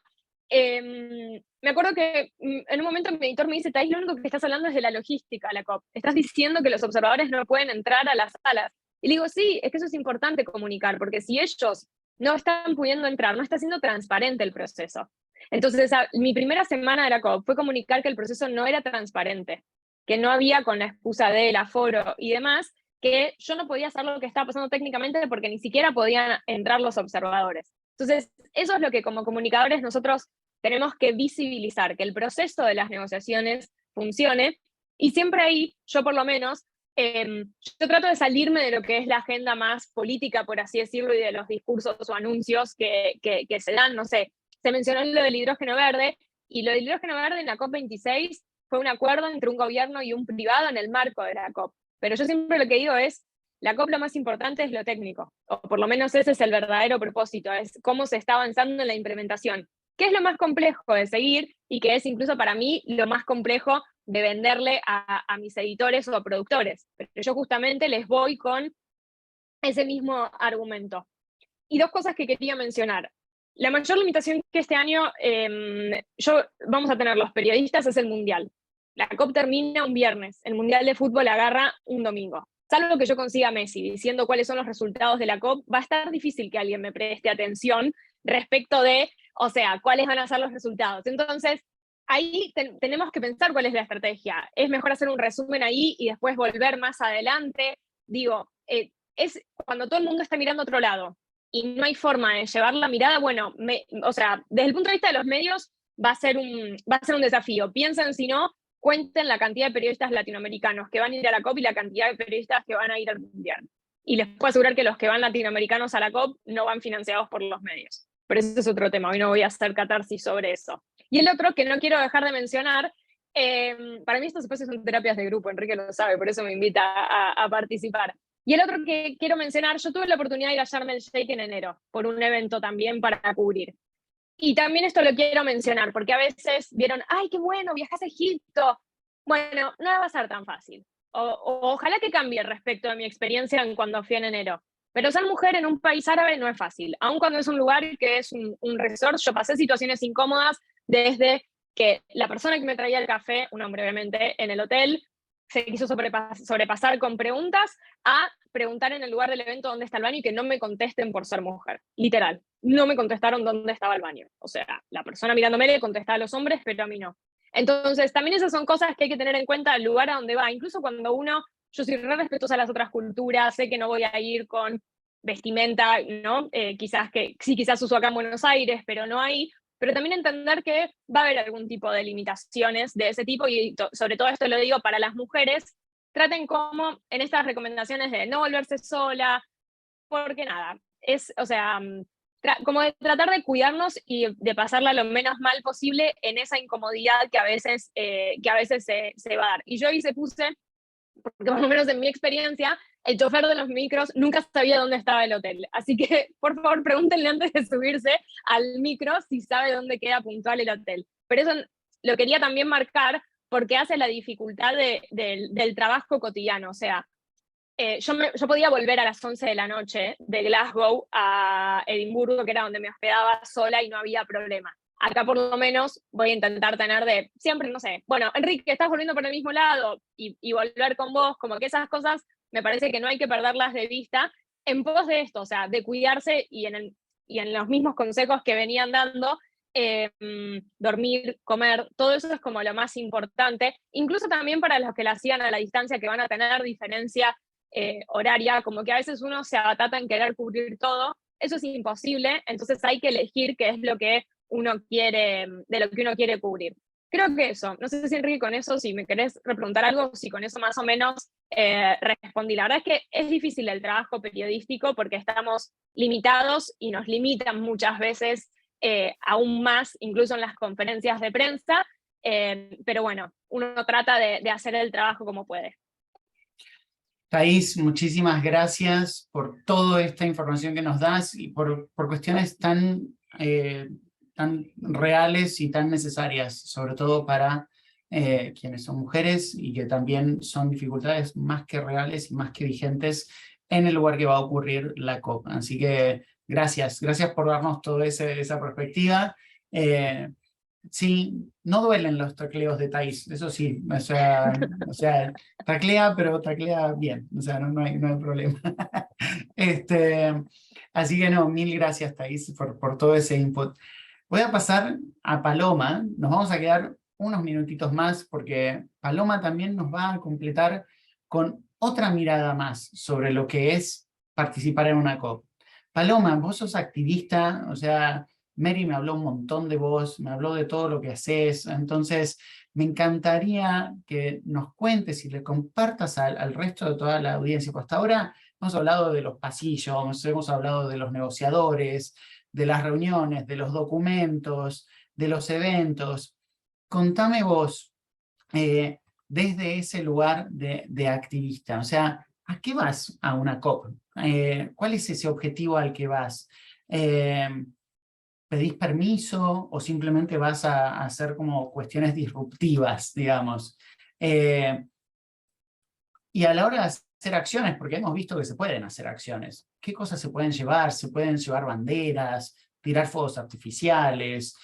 me acuerdo que en un momento mi editor me dice, Thais, lo único que estás hablando es de la logística de la COP. Estás diciendo que los observadores no pueden entrar a las salas. Y le digo, sí, es que eso es importante comunicar, porque si ellos no están pudiendo entrar, no está siendo transparente el proceso. Entonces, mi primera semana de la COP fue comunicar que el proceso no era transparente, que no había, con la excusa del aforo y demás, que yo no podía saber lo que estaba pasando técnicamente porque ni siquiera podían entrar los observadores. Entonces, eso es lo que como comunicadores nosotros tenemos que visibilizar, que el proceso de las negociaciones funcione, y siempre ahí, yo por lo menos, yo trato de salirme de lo que es la agenda más política, por así decirlo, y de los discursos o anuncios que se dan, no sé, se mencionó lo del hidrógeno verde, y lo del hidrógeno verde en la COP26 fue un acuerdo entre un gobierno y un privado en el marco de la COP. Pero yo siempre lo que digo es, la COP lo más importante es lo técnico, o por lo menos ese es el verdadero propósito, es cómo se está avanzando en la implementación. que es lo más complejo de seguir y que es incluso para mí lo más complejo de venderle a mis editores o a productores. Pero yo justamente les voy con ese mismo argumento. Y dos cosas que quería mencionar. La mayor limitación que este año vamos a tener los periodistas es el Mundial. La COP termina un viernes, el Mundial de Fútbol agarra un domingo. Salvo que yo consiga a Messi diciendo cuáles son los resultados de la COP, va a estar difícil que alguien me preste atención respecto de, o sea, cuáles van a ser los resultados. Entonces, ahí tenemos que pensar cuál es la estrategia. Es mejor hacer un resumen ahí y después volver más adelante. Digo, es cuando todo el mundo está mirando a otro lado y no hay forma de llevar la mirada, bueno, o sea, desde el punto de vista de los medios va a ser un desafío. Piensen, si no, cuenten la cantidad de periodistas latinoamericanos que van a ir a la COP y la cantidad de periodistas que van a ir al Mundial. Y les puedo asegurar que los que van latinoamericanos a la COP no van financiados por los medios. Pero ese es otro tema, hoy no voy a hacer catarsis sobre eso. Y el otro que no quiero dejar de mencionar, para mí estos espacios son terapias de grupo, Enrique lo sabe, por eso me invita a participar. Y el otro que quiero mencionar, yo tuve la oportunidad de ir a Sharm el Sheikh en enero, por un evento también para cubrir. Y también esto lo quiero mencionar, porque a veces vieron, ¡ay, qué bueno, viajas a Egipto! Bueno, no va a ser tan fácil. Ojalá que cambie respecto a mi experiencia cuando fui en enero. Pero ser mujer en un país árabe no es fácil. Aun cuando es un lugar que es un resort, yo pasé situaciones incómodas desde que la persona que me traía el café, un hombre obviamente, en el hotel, se quiso sobrepasar con preguntas, a preguntar en el lugar del evento dónde está el baño y que no me contesten por ser mujer. Literal, no me contestaron dónde estaba el baño. O sea, la persona mirándome le contestaba a los hombres, pero a mí no. Entonces, también esas son cosas que hay que tener en cuenta al lugar a donde va. Incluso cuando yo soy re respetuosa a las otras culturas, sé que no voy a ir con vestimenta, ¿no? Quizás uso acá en Buenos Aires, pero no hay. Pero también entender que va a haber algún tipo de limitaciones de ese tipo, y sobre todo esto lo digo para las mujeres, traten como en estas recomendaciones de no volverse sola, porque nada, o sea, como de tratar de cuidarnos y de pasarla lo menos mal posible en esa incomodidad que a veces se va a dar. Y yo ahí puse, porque por lo menos en mi experiencia, el chofer de los micros nunca sabía dónde estaba el hotel. Así que, por favor, pregúntenle antes de subirse al micro si sabe dónde queda puntual el hotel. Pero eso lo quería también marcar porque hace la dificultad del trabajo cotidiano. O sea, yo podía volver a las 11 de la noche de Glasgow a Edimburgo, que era donde me hospedaba sola y no había problema. Acá por lo menos voy a intentar tener siempre, no sé, bueno, Enrique, estás volviendo por el mismo lado y volver con vos, como que esas cosas me parece que no hay que perderlas de vista en pos de esto, o sea, de cuidarse y en los mismos consejos que venían dando, dormir, comer, todo eso es como lo más importante, incluso también para los que la hacían a la distancia, que van a tener diferencia horaria, como que a veces uno se abatata en querer cubrir todo, eso es imposible, entonces hay que elegir qué es lo que uno quiere, de lo que uno quiere cubrir. Creo que eso, no sé si Enrique con eso, si me querés repreguntar algo, si con eso más o menos respondí. La verdad es que es difícil el trabajo periodístico porque estamos limitados y nos limitan muchas veces aún más, incluso en las conferencias de prensa, pero bueno, uno trata de hacer el trabajo como puede. Thais, muchísimas gracias por toda esta información que nos das y por cuestiones tan reales y tan necesarias, sobre todo para quienes son mujeres y que también son dificultades más que reales y más que vigentes en el lugar que va a ocurrir la COP. Así que gracias por darnos toda esa perspectiva. Sí, no duelen los tacleos de Thais, eso sí, o sea, taclea, pero taclea bien, o sea, no hay problema. Así que no, mil gracias Thais por todo ese input. Voy a pasar a Paloma, nos vamos a quedar unos minutitos más porque Paloma también nos va a completar con otra mirada más sobre lo que es participar en una COP. Paloma, vos sos activista, o sea, Mary me habló un montón de vos, me habló de todo lo que haces, entonces me encantaría que nos cuentes y le compartas al resto de toda la audiencia, porque hasta ahora hemos hablado de los pasillos, hemos hablado de los negociadores, de las reuniones, de los documentos, de los eventos. Contame vos, desde ese lugar de activista, o sea, ¿a qué vas a una COP? ¿Cuál es ese objetivo al que vas? ¿Pedís permiso o simplemente vas a hacer como cuestiones disruptivas, digamos? Y a la hora de hacer acciones, porque hemos visto que se pueden hacer acciones, ¿qué cosas se pueden llevar? Se pueden llevar banderas, tirar fuegos artificiales,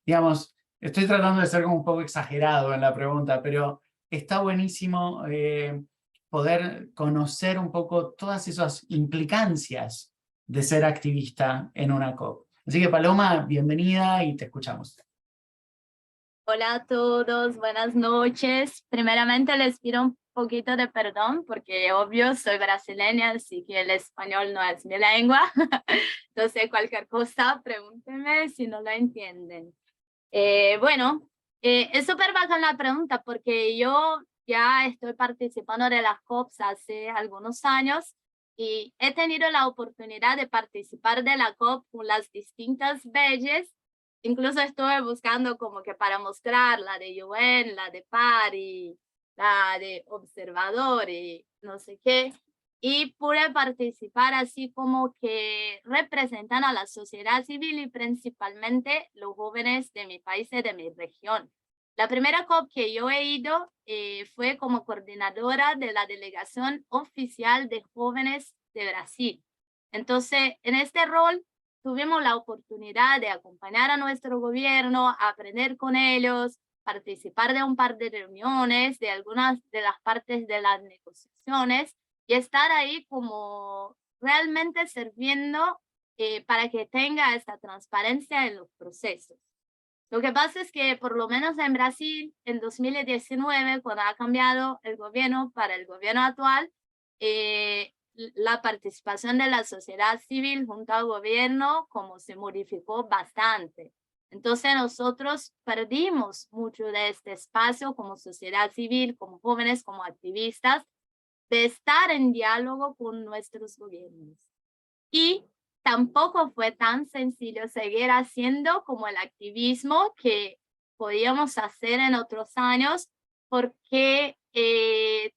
digamos, estoy tratando de ser como un poco exagerado en la pregunta, pero está buenísimo poder conocer un poco todas esas implicancias de ser activista en una COP. Así que Paloma, bienvenida y te escuchamos. Hola a todos, buenas noches. Primeramente les pido un poquito de perdón porque obvio soy brasileña, así que el español no es mi lengua. Entonces cualquier cosa, pregúntenme si no lo entienden. Es súper bacana la pregunta porque yo ya estoy participando de las COPs hace algunos años y he tenido la oportunidad de participar de la COP con las distintas BEYES. Incluso estuve buscando como que para mostrar la de UN, la de PAR y la de observador y no sé qué. Y pude participar así como que representan a la sociedad civil y principalmente los jóvenes de mi país y de mi región. La primera COP que yo he ido fue como coordinadora de la delegación oficial de jóvenes de Brasil. Entonces, en este rol tuvimos la oportunidad de acompañar a nuestro gobierno, aprender con ellos, participar de un par de reuniones, de algunas de las partes de las negociaciones y estar ahí como realmente sirviendo para que tenga esta transparencia en los procesos. Lo que pasa es que por lo menos en Brasil, en 2019, cuando ha cambiado el gobierno para el gobierno actual, la participación de la sociedad civil junto al gobierno como se modificó bastante. Entonces nosotros perdimos mucho de este espacio como sociedad civil, como jóvenes, como activistas, de estar en diálogo con nuestros gobiernos. Y tampoco fue tan sencillo seguir haciendo como el activismo que podíamos hacer en otros años porque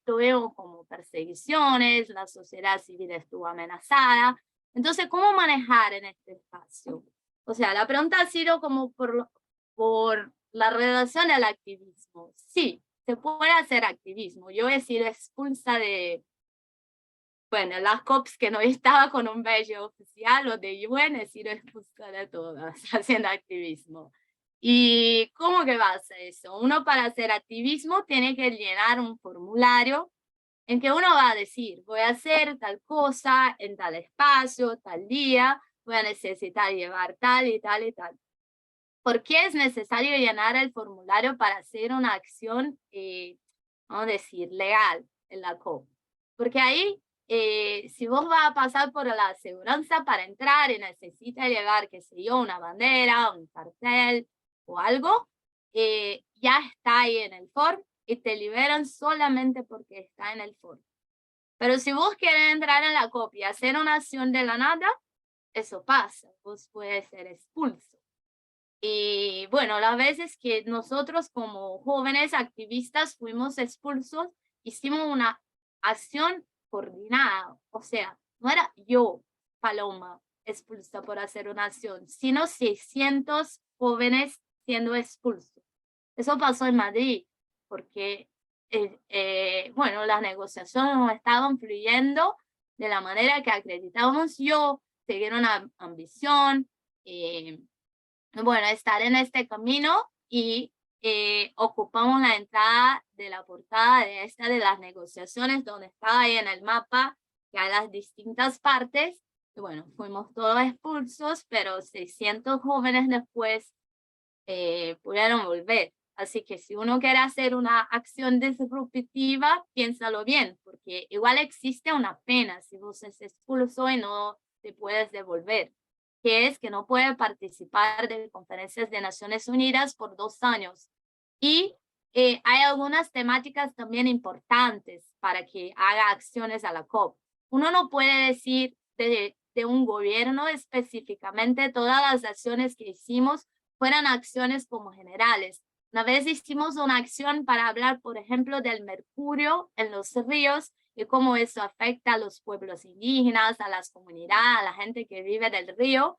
tuvimos como perseguiciones, la sociedad civil estuvo amenazada. Entonces, ¿cómo manejar en este espacio? O sea, la pregunta ha sido como por la relación al activismo. Sí, se puede hacer activismo. Yo he sido expulsa de, bueno, las COPs que no estaba con un badge oficial o de UN, he sido expulsa de todas haciendo activismo. ¿Y cómo que va a hacer eso? Uno para hacer activismo tiene que llenar un formulario en que uno va a decir, voy a hacer tal cosa en tal espacio, tal día, voy a necesitar llevar tal y tal y tal. ¿Por qué es necesario llenar el formulario para hacer una acción, vamos a decir, legal en la COP? Porque ahí, si vos vas a pasar por la aseguranza para entrar y necesitas llevar, qué sé yo, una bandera, un cartel o algo, ya está ahí en el form y te liberan solamente porque está en el form. Pero si vos querés entrar en la COP y hacer una acción de la nada, eso pasa, vos puedes ser expulso. Y bueno, las veces que nosotros como jóvenes activistas fuimos expulsos, hicimos una acción coordinada. O sea, no era yo, Paloma, expulsa por hacer una acción, sino 600 jóvenes siendo expulsos. Eso pasó en Madrid, porque bueno, las negociaciones no estaban fluyendo de la manera que acreditábamos yo, seguir una ambición, bueno, estar en este camino y ocupamos la entrada de la portada de esta de las negociaciones donde estaba ahí en el mapa que hay las distintas partes y bueno, fuimos todos expulsos, pero 600 jóvenes después pudieron volver. Así que si uno quiere hacer una acción disruptiva, piénsalo bien, porque igual existe una pena si vos es expulso y no te puedes devolver, que es que no puede participar de conferencias de Naciones Unidas por 2 años. Y hay algunas temáticas también importantes para que haga acciones a la COP. Uno no puede decir de un gobierno específicamente todas las acciones que hicimos fueran acciones como generales. Una vez hicimos una acción para hablar, por ejemplo, del mercurio en los ríos y cómo eso afecta a los pueblos indígenas, a las comunidades, a la gente que vive del río.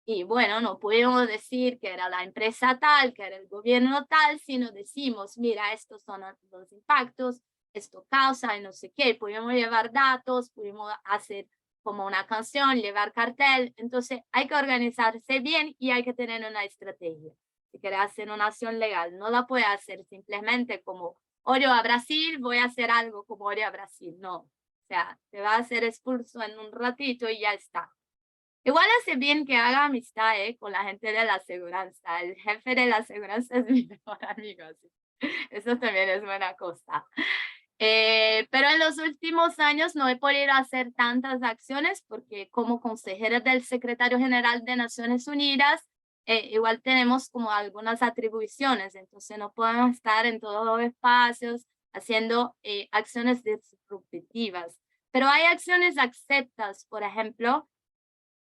Y bueno, no podemos decir que era la empresa tal, que era el gobierno tal, sino decimos, mira, estos son los impactos, esto causa y no sé qué. Podemos llevar datos, podemos hacer como una canción, llevar cartel. Entonces hay que organizarse bien y hay que tener una estrategia. Si quieres hacer una acción legal, no la puedes hacer simplemente como odio a Brasil, voy a hacer algo como odio a Brasil. No, o sea, te va a hacer expulso en un ratito y ya está. Igual hace bien que haga amistad con la gente de la aseguranza. El jefe de la aseguranza es mi mejor amigo. Así. Eso también es buena cosa. Pero en los últimos años no he podido hacer tantas acciones porque como consejera del secretario general de Naciones Unidas, igual tenemos como algunas atribuciones, entonces no podemos estar en todos los espacios haciendo acciones disruptivas. Pero hay acciones aceptadas, por ejemplo,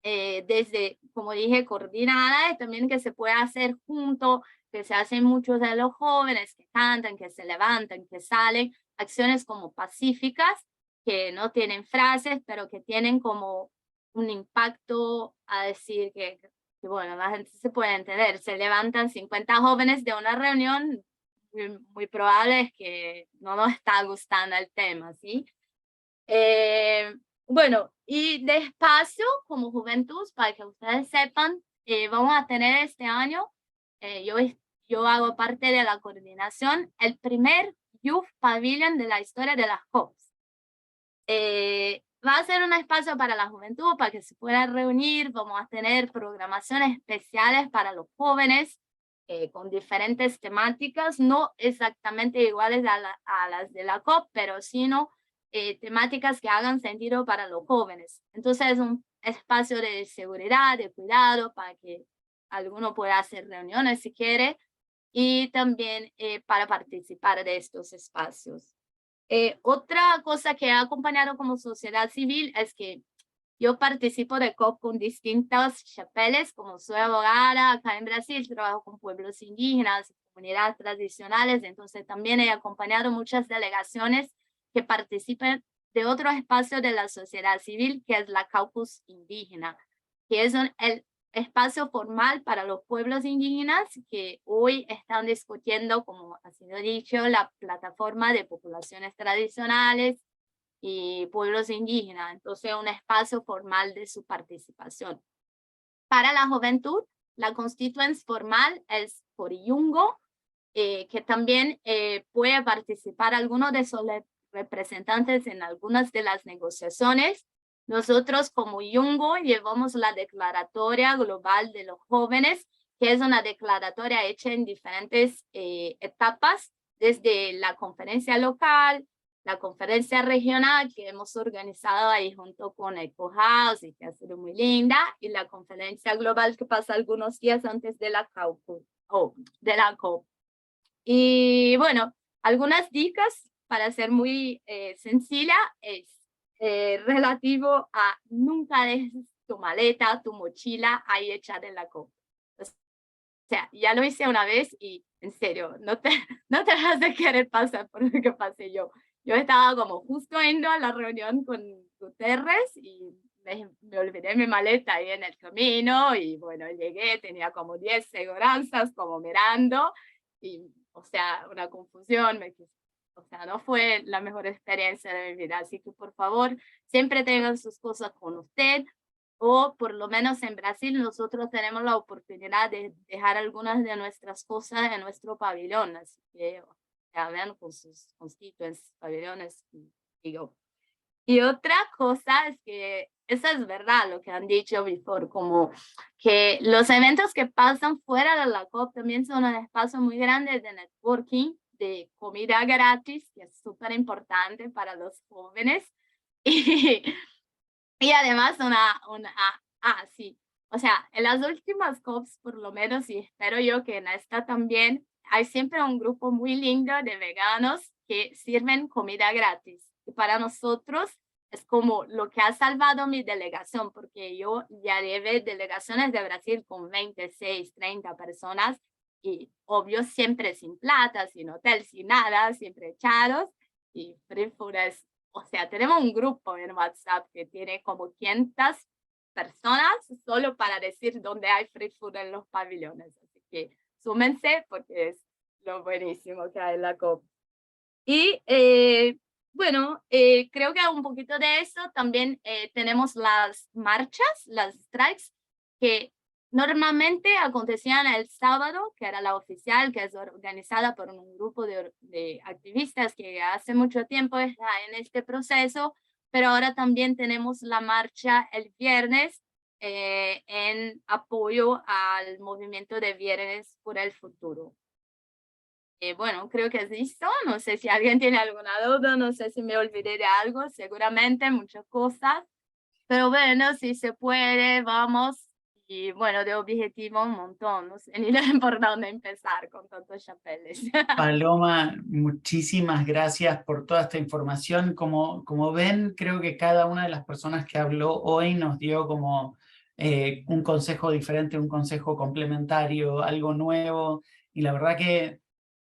desde, como dije, coordinada y también que se puede hacer junto, que se hacen muchos de los jóvenes que cantan, que se levantan, que salen, acciones como pacíficas, que no tienen frases, pero que tienen como un impacto a decir que bueno, la gente se puede entender. Se levantan 50 jóvenes de una reunión, muy probable es que no nos está gustando el tema, ¿sí? Bueno, y de espacio como juventud, para que ustedes sepan, vamos a tener este año, yo hago parte de la coordinación, el primer Youth Pavilion de la historia de las COPs. Va a ser un espacio para la juventud, para que se puedan reunir, vamos a tener programaciones especiales para los jóvenes, con diferentes temáticas, no exactamente iguales a las de la COP, pero sino temáticas que hagan sentido para los jóvenes. Entonces es un espacio de seguridad, de cuidado, para que alguno pueda hacer reuniones si quiere, y también para participar de estos espacios. Otra cosa que he acompañado como sociedad civil es que yo participo de COP con distintos chapeles, como soy abogada acá en Brasil, trabajo con pueblos indígenas, comunidades tradicionales, entonces también he acompañado muchas delegaciones que participan de otro espacio de la sociedad civil, que es la Caucus Indígena, que es el espacio formal para los pueblos indígenas que hoy están discutiendo, como ha sido dicho, la plataforma de poblaciones tradicionales y pueblos indígenas, entonces un espacio formal de su participación. Para la juventud, la constituencia formal es por Yungo, que también puede participar algunos de sus representantes en algunas de las negociaciones. Nosotros como Yungo llevamos la Declaratoria Global de los Jóvenes, que es una declaratoria hecha en diferentes etapas, desde la conferencia local, la conferencia regional que hemos organizado ahí junto con Eco House y que ha sido muy linda, y la conferencia global que pasa algunos días antes de la COP. Y bueno, algunas dicas para ser muy sencilla es relativo a nunca dejes tu maleta, tu mochila ahí echada en la COP. O sea, ya lo hice una vez y en serio, no te vas a querer pasar por lo que pasé yo. Yo estaba como justo yendo a la reunión con Guterres y me olvidé mi maleta ahí en el camino y bueno, llegué, tenía como 10 seguranzas como mirando y, o sea, una confusión, o sea, no fue la mejor experiencia de mi vida, así que por favor, siempre tengan sus cosas con usted, o por lo menos en Brasil nosotros tenemos la oportunidad de dejar algunas de nuestras cosas en nuestro pabellón, así que vean con sus constituentes, pabellones, digo. Y otra cosa es que eso es verdad lo que han dicho before, como que los eventos que pasan fuera de la COP también son un espacio muy grande de networking, de comida gratis, que es súper importante para los jóvenes. Y además sí, o sea, en las últimas COPs por lo menos, y espero yo que en esta también, hay siempre un grupo muy lindo de veganos que sirven comida gratis. Y para nosotros es como lo que ha salvado mi delegación, porque yo ya llevé delegaciones de Brasil con 26, 30 personas, y obvio siempre sin plata, sin hotel, sin nada, siempre echados, y Free Food es, o sea, tenemos un grupo en WhatsApp que tiene como 500 personas solo para decir dónde hay free food en los pabellones. Así que súmense porque es lo buenísimo que hay en la COP. Y bueno, creo que un poquito de eso también tenemos las marchas, las strikes, que normalmente acontecían el sábado, que era la oficial, que es organizada por un grupo de activistas que hace mucho tiempo está en este proceso, pero ahora también tenemos la marcha el viernes en apoyo al movimiento de Viernes por el Futuro. Bueno, creo que es listo. No sé si alguien tiene alguna duda, no sé si me olvidé de algo, seguramente muchas cosas. Pero bueno, si se puede, vamos. Y bueno, de objetivo un montón, no sé ni por dónde empezar con tantos chapeles. Paloma, muchísimas gracias por toda esta información. Como ven, creo que cada una de las personas que habló hoy nos dio como un consejo diferente, un consejo complementario, algo nuevo. Y la verdad que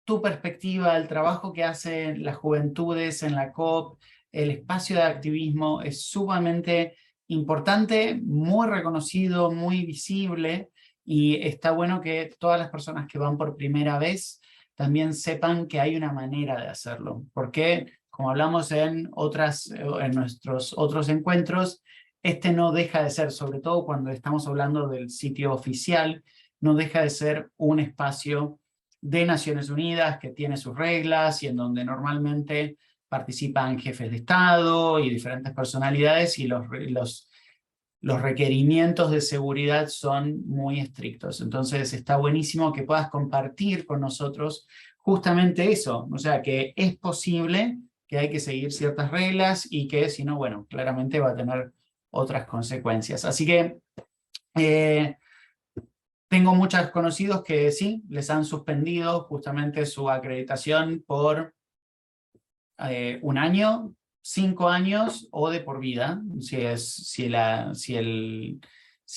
tu perspectiva, el trabajo que hacen las juventudes en la COP, el espacio de activismo es sumamente importante, muy reconocido, muy visible, y está bueno que todas las personas que van por primera vez también sepan que hay una manera de hacerlo, porque como hablamos en nuestros otros encuentros, este no deja de ser, sobre todo cuando estamos hablando del sitio oficial, no deja de ser un espacio de Naciones Unidas que tiene sus reglas y en donde normalmente participan jefes de Estado y diferentes personalidades, y los requerimientos de seguridad son muy estrictos. Entonces está buenísimo que puedas compartir con nosotros justamente eso, o sea, que es posible, que hay que seguir ciertas reglas y que si no, bueno, claramente va a tener otras consecuencias. Así que tengo muchos conocidos que sí, les han suspendido justamente su acreditación por 1 año, 5 años o de por vida, si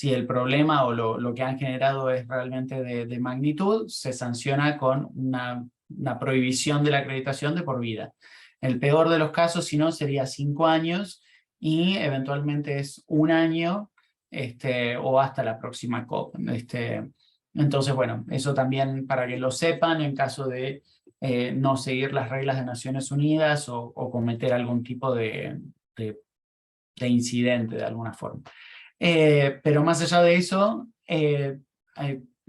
el problema o lo que han generado es realmente de magnitud, se sanciona con una prohibición de la acreditación de por vida. En el peor de los casos, si no, sería 5 años y eventualmente es 1 año o hasta la próxima COP. Entonces, bueno, eso también para que lo sepan en caso de no seguir las reglas de Naciones Unidas o cometer algún tipo de incidente de alguna forma. Pero más allá de eso,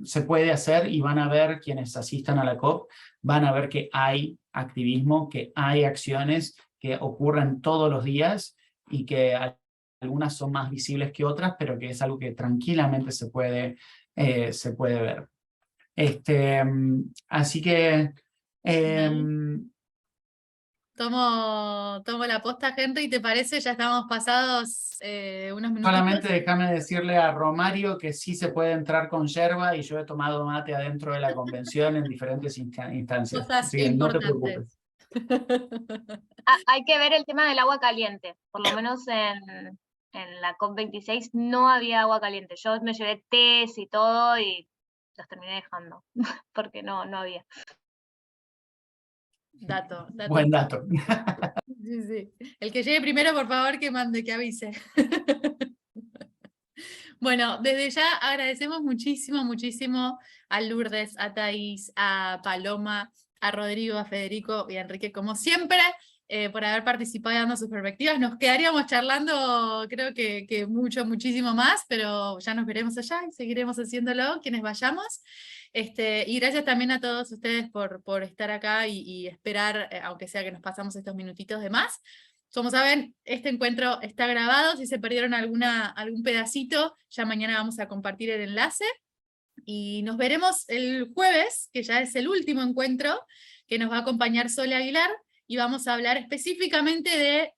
se puede hacer, y van a ver quienes asistan a la COP, van a ver que hay activismo, que hay acciones que ocurren todos los días y que algunas son más visibles que otras, pero que es algo que tranquilamente se puede ver. Así que Tomo la posta, Henry, ¿te parece? Ya estamos pasados unos minutos. solamente déjame decirle a Romario que sí se puede entrar con yerba, y yo he tomado mate adentro de la convención en diferentes instancias. Cosas Así que no te importantes. preocupes. Hay que ver el tema del agua caliente, por lo menos en la COP26 no había agua caliente. Yo me llevé tés y todo y los terminé dejando, porque no había. Dato. Buen dato. Sí, sí. El que llegue primero, por favor, que mande, que avise. Bueno, desde ya agradecemos muchísimo a Lourdes, a Thaís, a Paloma, a Rodrigo, a Federico y a Enrique, como siempre, por haber participado y dando sus perspectivas. Nos quedaríamos charlando, creo que muchísimo más, pero ya nos veremos allá y seguiremos haciéndolo quienes vayamos. Y gracias también a todos ustedes por estar acá y esperar, aunque sea que nos pasamos estos minutitos de más. Como saben, este encuentro está grabado. Si se perdieron algún pedacito, ya mañana vamos a compartir el enlace. Y nos veremos el jueves, que ya es el último encuentro, que nos va a acompañar Sole Aguilar, y vamos a hablar específicamente de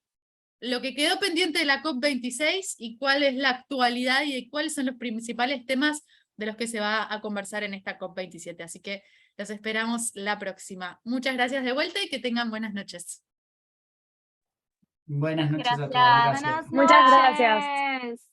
lo que quedó pendiente de la COP26 y cuál es la actualidad y cuáles son los principales temas de los que se va a conversar en esta COP27. Así que los esperamos la próxima. Muchas gracias de vuelta y que tengan buenas noches. Buenas noches a todos. Gracias. Gracias. Muchas gracias.